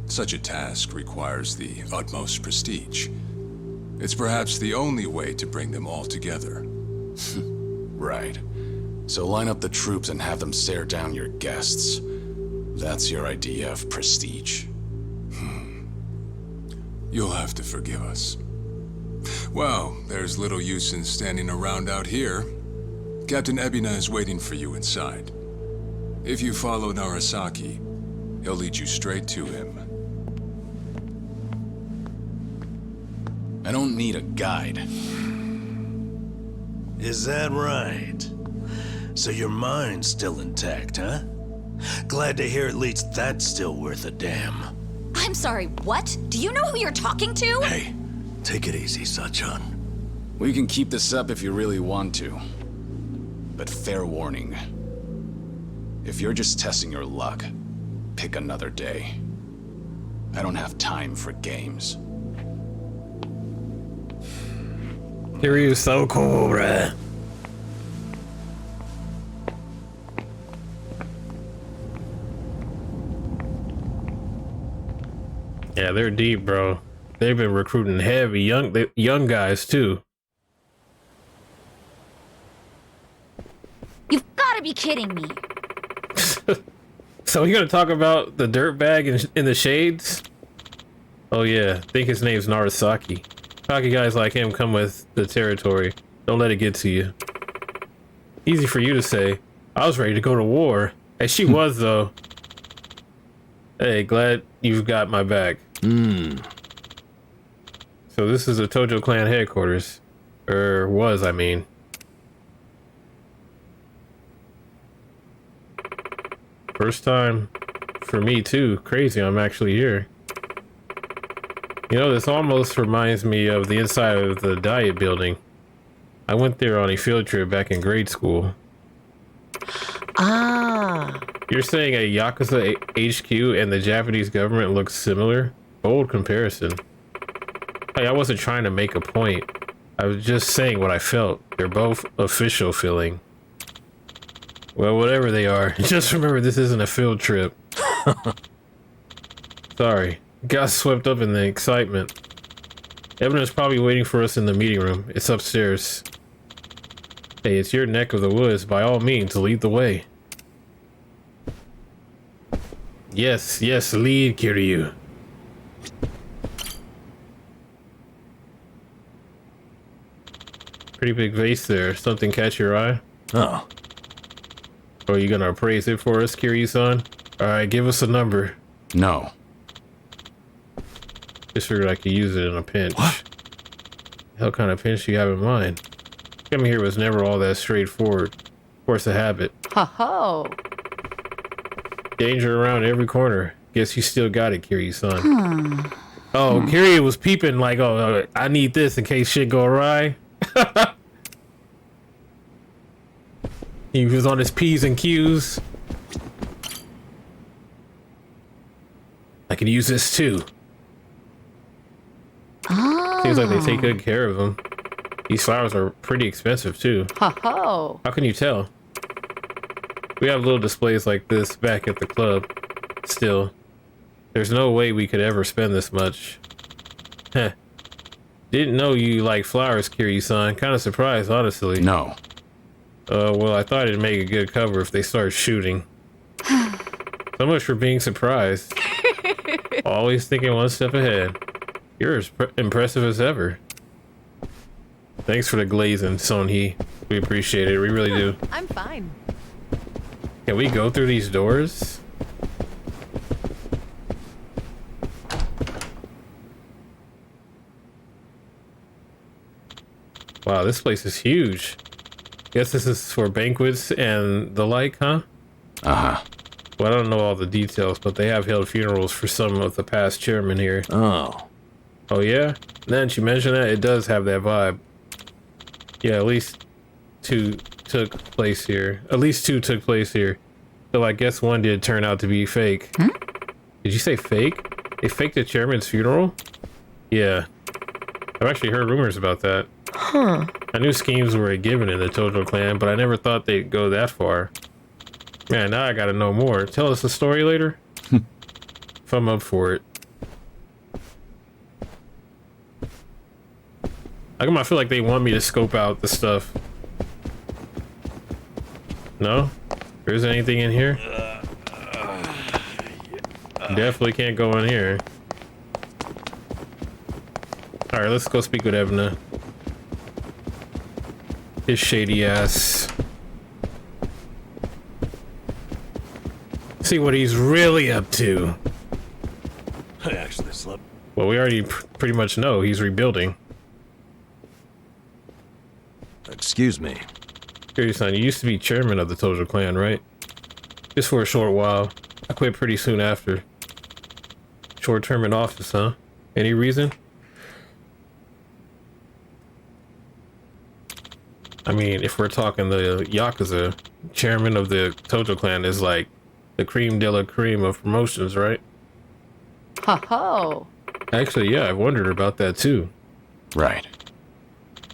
Such a task requires the utmost prestige. It's perhaps the only way to bring them all together. Right. So line up the troops and have them stare down your guests. That's your idea of prestige. You'll have to forgive us. Well, there's little use in standing around out here. Captain Ebina is waiting for you inside. If you follow Narasaki, he'll lead you straight to him. I don't need a guide. Is that right? So your mind's still intact, huh? Glad to hear at least that's still worth a damn. I'm sorry, what? Do you know who you're talking to? Hey, take it easy, Sachan. We can keep this up if you really want to. But fair warning. If you're just testing your luck, pick another day. I don't have time for games. Kiryu's so cool, bruh. Yeah, they're deep, bro. They've been recruiting heavy young guys too. You've got to be kidding me. So you gonna talk about the dirtbag in the shades? Oh yeah, I think his name's Narasaki. Cocky guys like him come with the territory. Don't let it get to you. Easy for you to say. I was ready to go to war. Hey, she was though. Hey, glad you've got my back. So this is the Tojo clan headquarters. Or was, I mean. First time for me too. Crazy, I'm actually here. You know, this almost reminds me of the inside of the Diet building. I went there on a field trip back in grade school. Ah. You're saying a Yakuza HQ and the Japanese government looks similar? Bold comparison. Hey, I wasn't trying to make a point. I was just saying what I felt. They're both official feeling. Well, whatever they are, just remember this isn't a field trip. Sorry. Got swept up in the excitement. Ebina's probably waiting for us in the meeting room. It's upstairs. Hey, it's your neck of the woods. By all means, lead the way. Yes, yes, lead, Kiryu. Pretty big vase there. Something catch your eye? Oh. Are you gonna appraise it for us, Kiryu-san? Alright, give us a number. No. Just figured I could use it in a pinch. What? Hell kind of pinch do you have in mind? Coming here was never all that straightforward. Force of habit. Ho-ho. Danger around every corner. Guess you still got it, Kiryu-san. Oh, Kiryu was peeping like, oh, I need this in case shit go awry. He was on his P's and Q's. I can use this too. Seems like they take good care of them. These flowers are pretty expensive too. Ho-ho. How can you tell? We have little displays like this back at the club. Still, there's no way we could ever spend this much. Heh. Didn't know you like flowers, Kiryu-san. Kind of surprised, honestly. No. Well, I thought it'd make a good cover if they start shooting. So much for being surprised. Always thinking one step ahead. You're as impressive as ever. Thanks for the glazing, Son-hee. We appreciate it. We really do. I'm fine. Can we go through these doors? Wow, this place is huge. Guess this is for banquets and the like, huh? Uh-huh. Well, I don't know all the details, but they have held funerals for some of the past chairmen here. Oh. Oh, yeah? Now that you mention that, it does have that vibe. Yeah, at least two took place here. At least two took place here. So I guess one did turn out to be fake. Hmm? Did you say fake? They faked the chairman's funeral? Yeah. I've actually heard rumors about that. Huh. I knew schemes were a given in the Tojo clan, but I never thought they'd go that far. Man, now I gotta know more. Tell us the story later? If I'm up for it. I feel like they want me to scope out the stuff. No? There isn't anything in here? Definitely can't go in here. Alright, let's go speak with Ebina. His shady ass. See what he's really up to. I actually slept. Well, we already pretty much know he's rebuilding. Excuse me. Kiryu-san, you used to be chairman of the Tojo clan, right? Just for a short while. I quit pretty soon after. Short term in office, huh? Any reason? I mean, if we're talking the Yakuza, chairman of the Tojo clan is like the cream de la cream of promotions, right? Ho ho. Actually, yeah, I've wondered about that too. Right.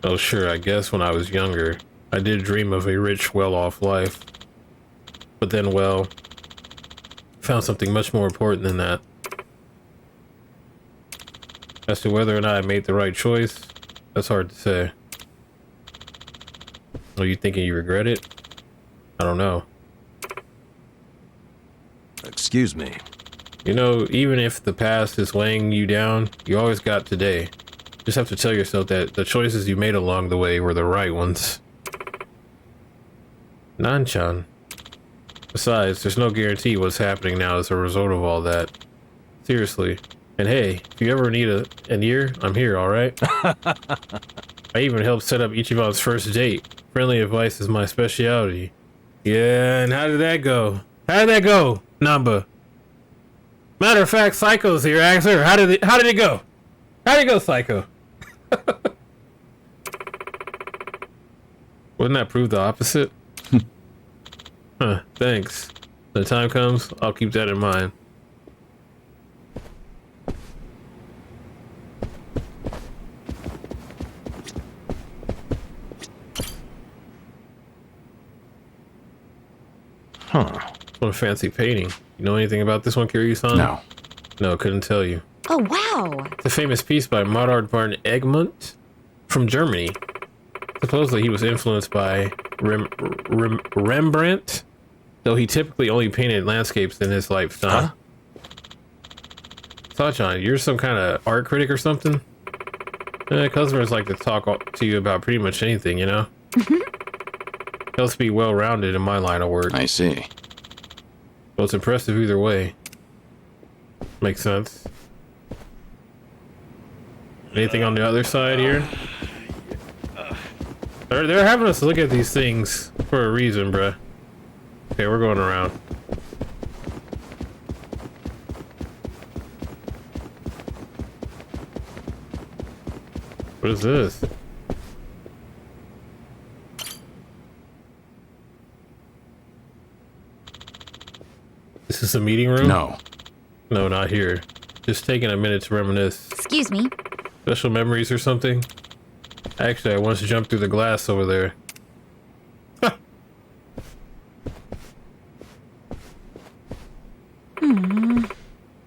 Oh, sure, I guess when I was younger, I did dream of a rich, well-off life. But then, well, found something much more important than that. As to whether or not I made the right choice, that's hard to say. Are you thinking you regret it? I don't know. Excuse me. You know, even if the past is weighing you down, you always got today. Just have to tell yourself that the choices you made along the way were the right ones. Nanchan. Besides, there's no guarantee what's happening now as a result of all that. Seriously. And hey, if you ever need an ear, I'm here, alright? I even helped set up Ichiban's first date. Friendly advice is my specialty. Yeah, and how did that go? How did that go, Namba? Matter of fact, Psycho's here, ask her. How did it go? How did it go, Psycho? Wouldn't that prove the opposite? Huh, thanks. When the time comes, I'll keep that in mind. Huh. What a fancy painting. You know anything about this one, Kiryu-san? No. No, couldn't tell you. Oh, wow. It's a famous piece by Modard van Egmont from Germany. Supposedly he was influenced by Rembrandt, though he typically only painted landscapes in his lifetime. Huh? Sachan, you're some kind of art critic or something? Customers like to talk to you about pretty much anything, you know? Helps be well-rounded in my line of work. I see. Well, it's impressive either way. Makes sense. Anything on the other side here? They're having us look at these things for a reason, bruh. Okay, we're going around. What is this? Is this a meeting room? No. No, not here. Just taking a minute to reminisce. Excuse me. Special memories or something? Actually, I once jumped through the glass over there.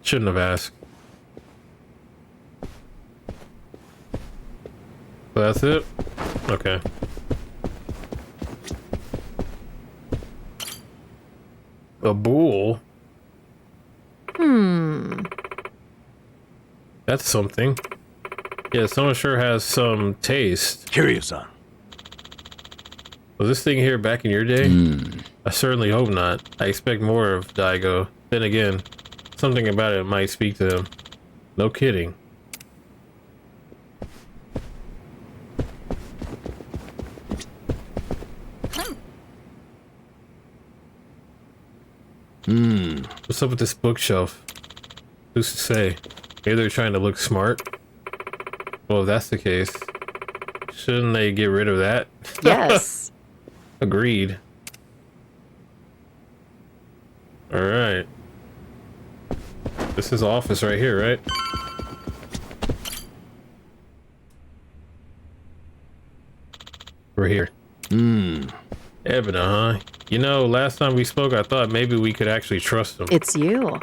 Shouldn't have asked. So that's it? Okay. A bull? That's something. Yeah, someone sure has some taste. Kiryu-san. Was this thing here back in your day? I certainly hope not. I expect more of Daigo. Then again, something about it might speak to him. No kidding. What's up with this bookshelf? Who's to say? Maybe they're trying to look smart. Well, if that's the case, shouldn't they get rid of that? Yes. Agreed. Alright. This is office right here, right? We're here. Ebina, huh? You know, last time we spoke, I thought maybe we could actually trust him. It's you.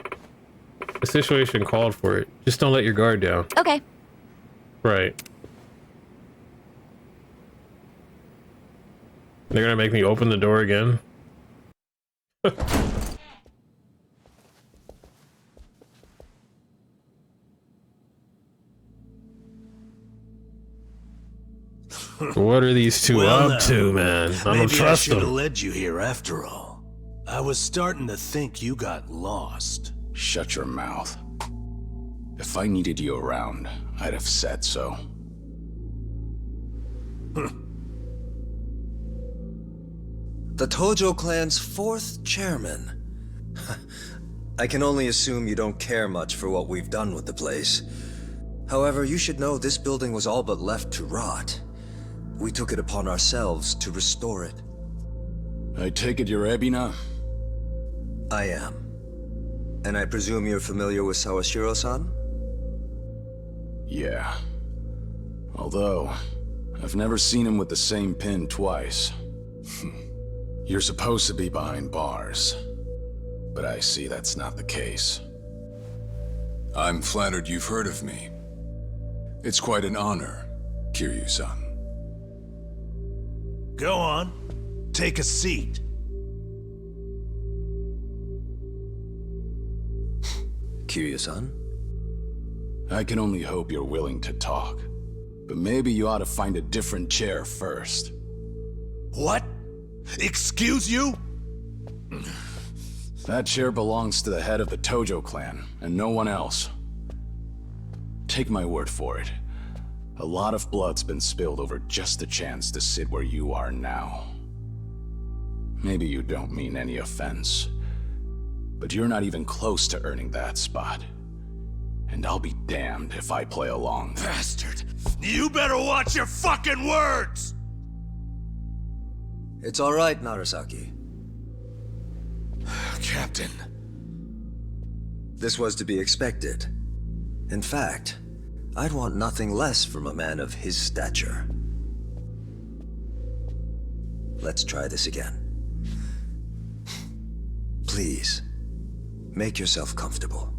The situation called for it. Just don't let your guard down. Okay. Right. They're gonna make me open the door again? What are these two up to, man? I don't Maybe I trust should have them. led you here after all. I was starting to think you got lost. Shut your mouth. If I needed you around, I'd have said so. The Tojo clan's 4th chairman. I can only assume you don't care much for what we've done with the place. However, you should know this building was all but left to rot. We took it upon ourselves to restore it. I take it you're Ebina? I am. And I presume you're familiar with Sawashiro-san? Yeah. Although, I've never seen him with the same pin twice. You're supposed to be behind bars. But I see that's not the case. I'm flattered you've heard of me. It's quite an honor, Kiryu-san. Go on. Take a seat. Kiryu-san? I can only hope you're willing to talk. But maybe you ought to find a different chair first. What? Excuse you? That chair belongs to the head of the Tojo clan, and no one else. Take my word for it. A lot of blood's been spilled over just the chance to sit where you are now. Maybe you don't mean any offense, but you're not even close to earning that spot. And I'll be damned if I play along. Bastard! You better watch your fucking words! It's all right, Narasaki. Captain. This was to be expected. In fact, I'd want nothing less from a man of his stature. Let's try this again. Please, make yourself comfortable.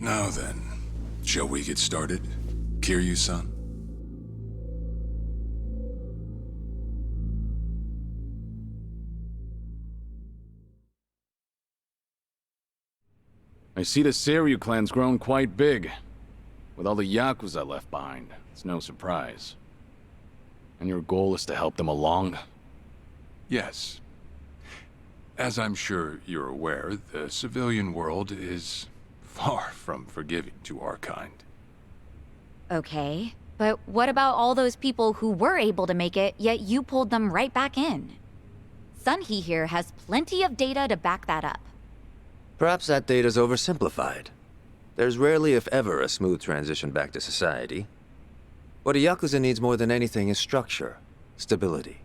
Now then, shall we get started, Kiryu-san? I see the Seiryu clan's grown quite big. With all the Yakuza left behind, it's no surprise. And your goal is to help them along? Yes. As I'm sure you're aware, the civilian world is far from forgiving to our kind. Okay, but what about all those people who were able to make it, yet you pulled them right back in? Sunhee here has plenty of data to back that up. Perhaps that data's oversimplified. There's rarely, if ever, a smooth transition back to society. What a Yakuza needs more than anything is structure, stability,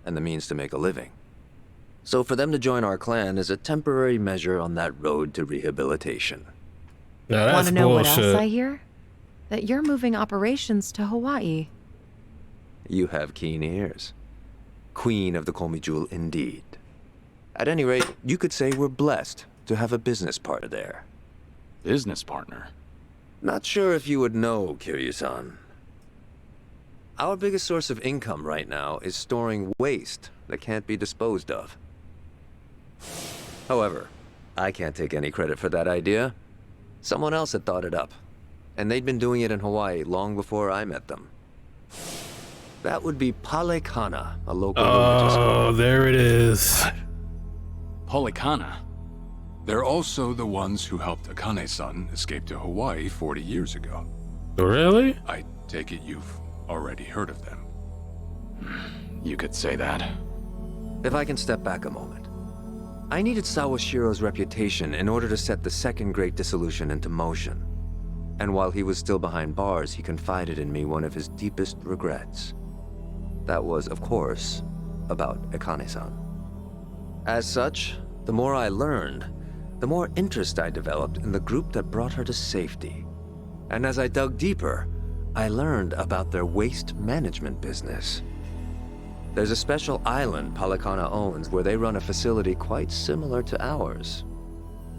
and the means to make a living. So for them to join our clan is a temporary measure on that road to rehabilitation. Now that's Want to know bullshit. what else I hear? That you're moving operations to Hawaii. You have keen ears. Queen of the Komi Jewel, indeed. At any rate, you could say we're blessed to have a business partner there. Business partner? Not sure if you would know, Kiryu-san. Our biggest source of income right now is storing waste that can't be disposed of. However, I can't take any credit for that idea. Someone else had thought it up, and they'd been doing it in Hawaii long before I met them. That would be Palekana, a local religious Oh, there it is. Polikana? They're also the ones who helped Akane-san escape to Hawaii 40 years ago. Really? I take it you've already heard of them. You could say that. If I can step back a moment. I needed Sawashiro's reputation in order to set the second great dissolution into motion. And while he was still behind bars, he confided in me one of his deepest regrets. That was, of course, about Akane-san. As such, the more I learned, the more interest I developed in the group that brought her to safety. And as I dug deeper, I learned about their waste management business. There's a special island Polycana owns where they run a facility quite similar to ours.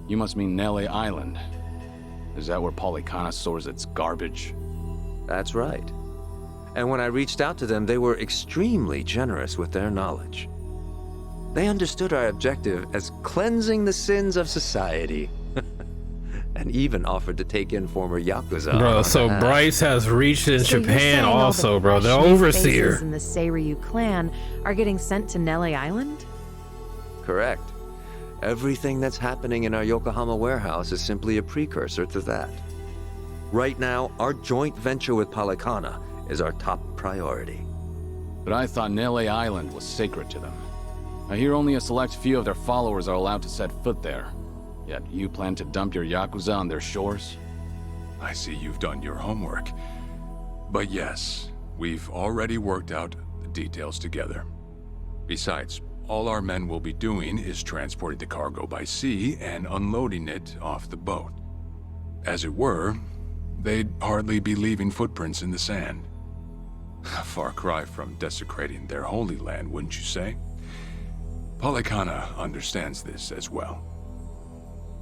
You must mean Nele Island. Is that where Polycana stores its garbage? That's right. And when I reached out to them, they were extremely generous with their knowledge. They understood our objective as cleansing the sins of society. And even offered to take in former Yakuza. Bro, so Bryce has reached in Japan also, bro. The overseer. And the Seiryu clan are getting sent to Nele Island? Correct. Everything that's happening in our Yokohama warehouse is simply a precursor to that. Right now, our joint venture with Polycana is our top priority. But I thought Nele Island was sacred to them. I hear only a select few of their followers are allowed to set foot there. Yet you plan to dump your Yakuza on their shores? I see you've done your homework. But yes, we've already worked out the details together. Besides, all our men will be doing is transporting the cargo by sea and unloading it off the boat. As it were, they'd hardly be leaving footprints in the sand. A far cry from desecrating their holy land, wouldn't you say? Polycana understands this as well.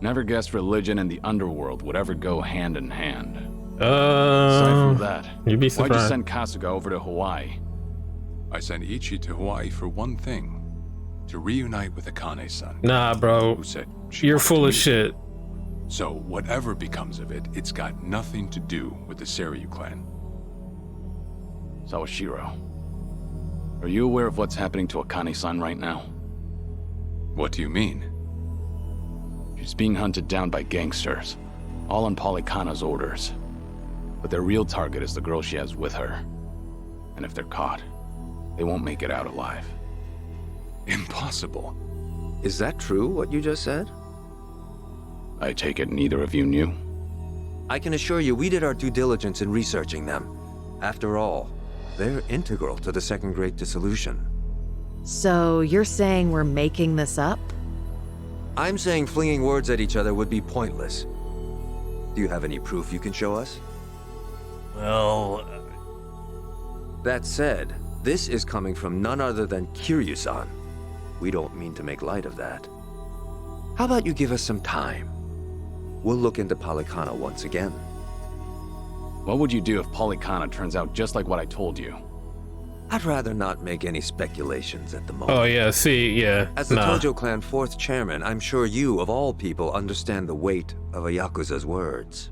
Never guessed religion and the underworld would ever go hand in hand. Aside from that, you'd be surprised. Why'd you send Kasuga over to Hawaii? I sent Ichi to Hawaii for one thing. To reunite with Akane-san. Nah, bro. Who said you're full of shit. So whatever becomes of it, it's got nothing to do with the Seiryu clan. Sawashiro, are you aware of what's happening to Akane-san right now? What do you mean? She's being hunted down by gangsters, all on Polycana's orders. But their real target is the girl she has with her. And if they're caught, they won't make it out alive. Impossible. Is that true, what you just said? I take it neither of you knew? I can assure you we did our due diligence in researching them. After all, they're integral to the Second Great Dissolution. So you're saying we're making this up? I'm saying flinging words at each other would be pointless. Do you have any proof you can show us? Well... That said, this is coming from none other than Kiryu-san. We don't mean to make light of that. How about you give us some time? We'll look into Polycana once again. What would you do if Polycana turns out just like what I told you? I'd rather not make any speculations at the moment. Oh yeah, see, yeah. As the Tojo clan 4th chairman, I'm sure you, of all people, understand the weight of a Yakuza's words.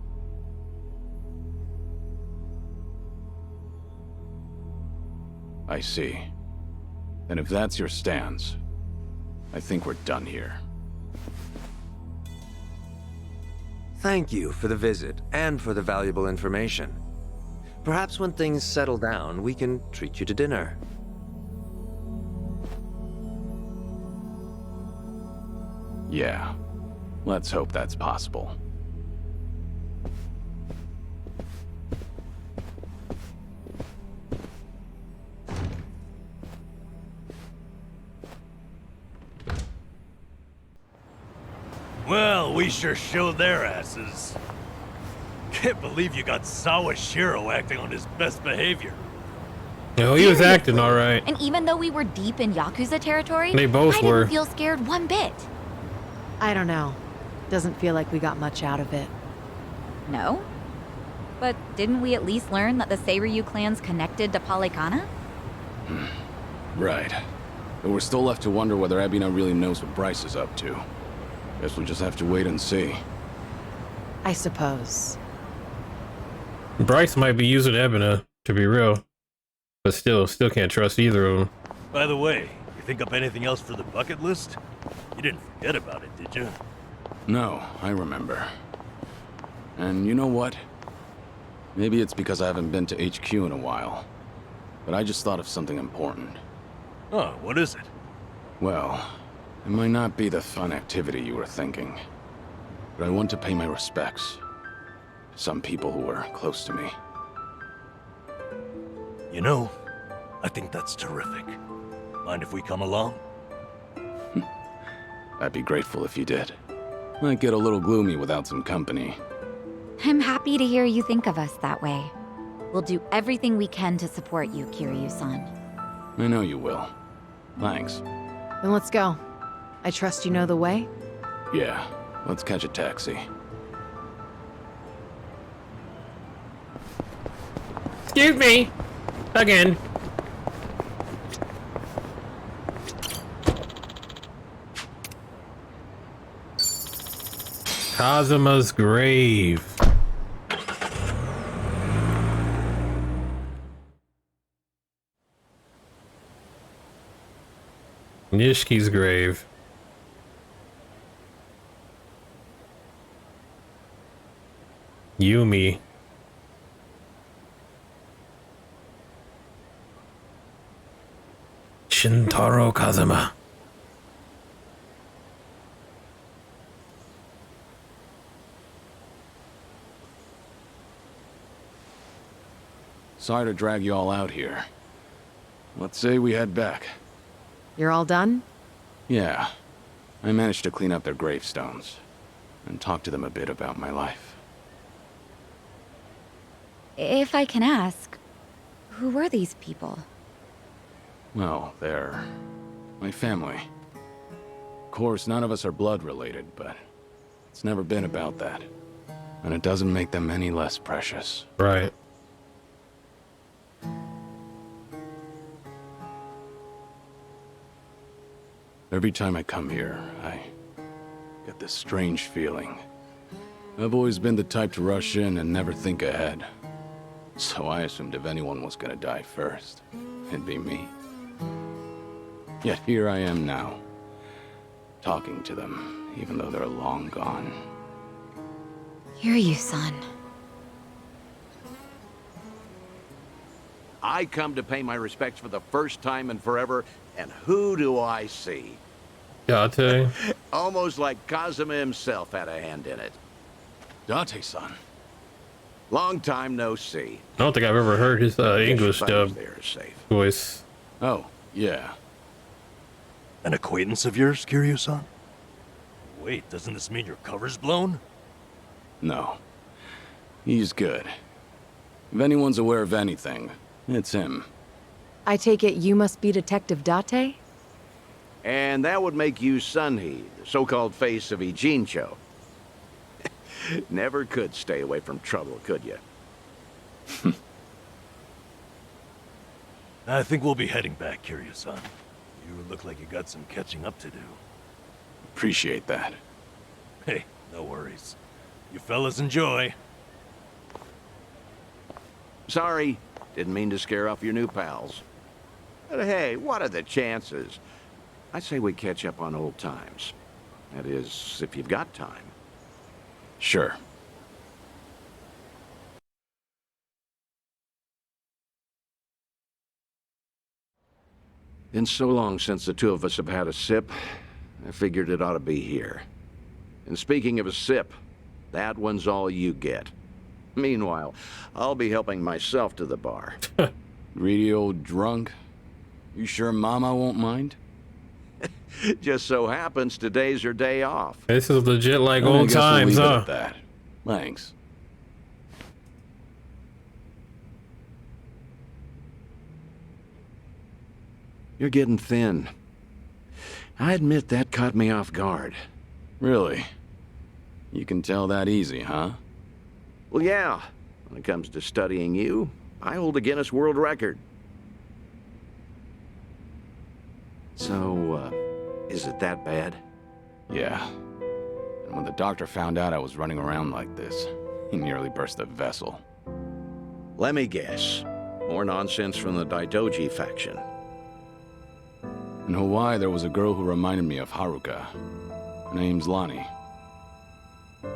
I see. And if that's your stance, I think we're done here. Thank you for the visit, and for the valuable information. Perhaps when things settle down, we can treat you to dinner. Yeah. Let's hope that's possible. Well, we sure showed their asses. Can't believe you got Sawashiro acting on his best behavior. No, he was acting all right. And even though we were deep in Yakuza territory, They both I were. didn't feel scared one bit. I don't know. Doesn't feel like we got much out of it. No? But didn't we at least learn that the Seiryu clan's connected to Polycana? Right. But we're still left to wonder whether Ebina really knows what Bryce is up to. Guess we'll just have to wait and see. I suppose. Bryce might be using Ebina, to be real. But still can't trust either of them. By the way, you think up anything else for the bucket list? You didn't forget about it, did you? No, I remember. And you know what? Maybe it's because I haven't been to HQ in a while. But I just thought of something important. Oh, what is it? Well, it might not be the fun activity you were thinking. But I want to pay my respects to some people who were close to me. You know, I think that's terrific. Mind if we come along? I'd be grateful if you did. Might get a little gloomy without some company. I'm happy to hear you think of us that way. We'll do everything we can to support you, Kiryu-san. I know you will. Thanks. Then let's go. I trust you know the way? Yeah, let's catch a taxi. Excuse me. Again. Kazuma's grave. Nishiki's grave. Yumi. Shintaro Kazuma. Sorry to drag you all out here. Let's say we head back. You're all done? Yeah. I managed to clean up their gravestones and talk to them a bit about my life. If I can ask, who were these people? Well, they're my family. Of course, none of us are blood related, but it's never been about that. And it doesn't make them any less precious. Right. Every time I come here, I get this strange feeling. I've always been the type to rush in and never think ahead. So I assumed if anyone was gonna die first, it'd be me. Yet here I am now, talking to them, even though they're long gone. Kiryu-san. I come to pay my respects for the first time in forever, and who do I see? Date. Almost like Kazuma himself had a hand in it. Date-san. Long time no see. I don't think I've ever heard his English dub voice. Oh, yeah. An acquaintance of yours, Kiryu-san? Wait, doesn't this mean your cover's blown? No. He's good. If anyone's aware of anything, it's him. I take it you must be Detective Date? And that would make you Sunhee, the so-called face of Ijincho. Never could stay away from trouble, could you? I think we'll be heading back, Kiryu-san. You look like you got some catching up to do. Appreciate that. Hey, no worries. You fellas enjoy. Sorry, didn't mean to scare off your new pals. But hey, what are the chances? I say we catch up on old times. That is, if you've got time. Sure. Been so long since the two of us have had a sip, I figured it ought to be here. And speaking of a sip, that one's all you get. Meanwhile, I'll be helping myself to the bar. Greedy old drunk? You sure Mama won't mind? Just so happens today's her day off. This is legit like old times, we'll leave huh? it at that. Thanks. You're getting thin. I admit that caught me off guard. Really? You can tell that easy, huh? Well, yeah. When it comes to studying you, I hold a Guinness World Record. So, is it that bad? Yeah. And when the doctor found out I was running around like this, he nearly burst the vessel. Let me guess. More nonsense from the Daidoji faction. In Hawaii, there was a girl who reminded me of Haruka. Her name's Lonnie.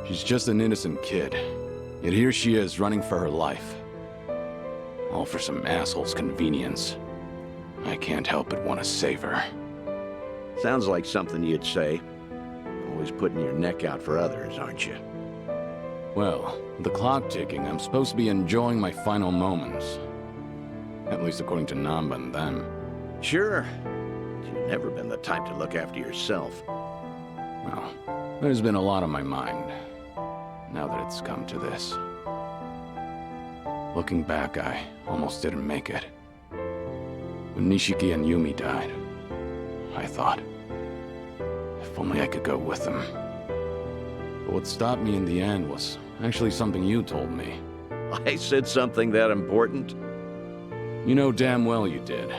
She's just an innocent kid. Yet here she is running for her life. All for some asshole's convenience. I can't help but want to save her. Sounds like something you'd say. Always putting your neck out for others, aren't you? Well, with the clock ticking, I'm supposed to be enjoying my final moments. At least according to Namba and them. Sure. But you've never been the type to look after yourself. Well, there's been a lot on my mind, now that it's come to this. Looking back, I almost didn't make it. When Nishiki and Yumi died, I thought, if only I could go with them. But what stopped me in the end was actually something you told me. I said something that important? You know damn well you did.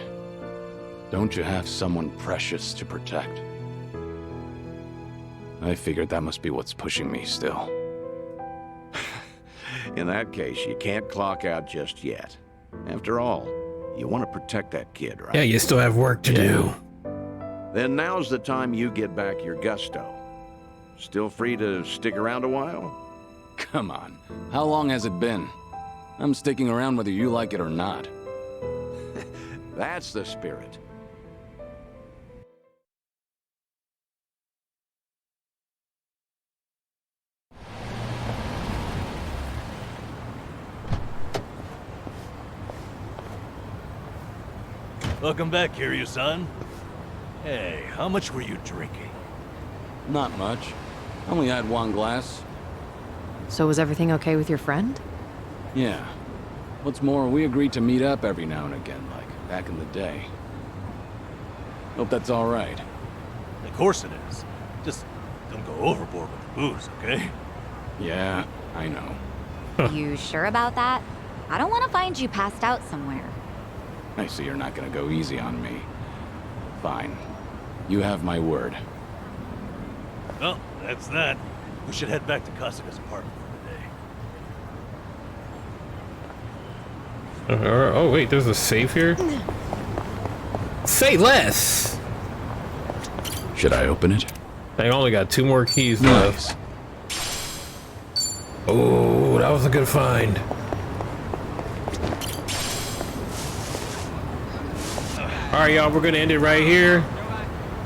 Don't you have someone precious to protect? I figured that must be what's pushing me still. In that case, you can't clock out just yet. After all, you want to protect that kid, right? Yeah, you still have work to do. Then now's the time you get back your gusto. Still free to stick around a while? Come on, how long has it been? I'm sticking around whether you like it or not. That's the spirit. Welcome back, Kiryu-san. Hey, how much were you drinking? Not much. Only had one glass. So was everything okay with your friend? Yeah. What's more, we agreed to meet up every now and again, like back in the day. Hope that's all right. Of course it is. Just don't go overboard with the booze, okay? Yeah, I know. You sure about that? I don't want to find you passed out somewhere. I see you're not gonna go easy on me. Fine. You have my word. Well, that's that. We should head back to Kasuga's apartment for the day. Oh wait, there's a safe here? Say less! Should I open it? I only got 2 more keys left. Oh, that was a good find. Alright, y'all, we're gonna end it right here.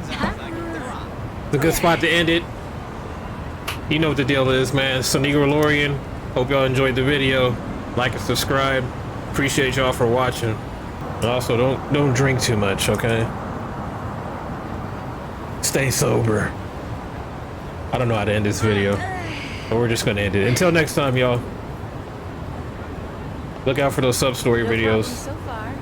It's a good spot to end it. You know what the deal is, man. So Negro hope y'all enjoyed the video. Like and subscribe. Appreciate y'all for watching. And also, don't drink too much, okay? Stay sober. I don't know how to end this video, but we're just gonna end it. Until next time, y'all. Look out for those sub-story videos. So far.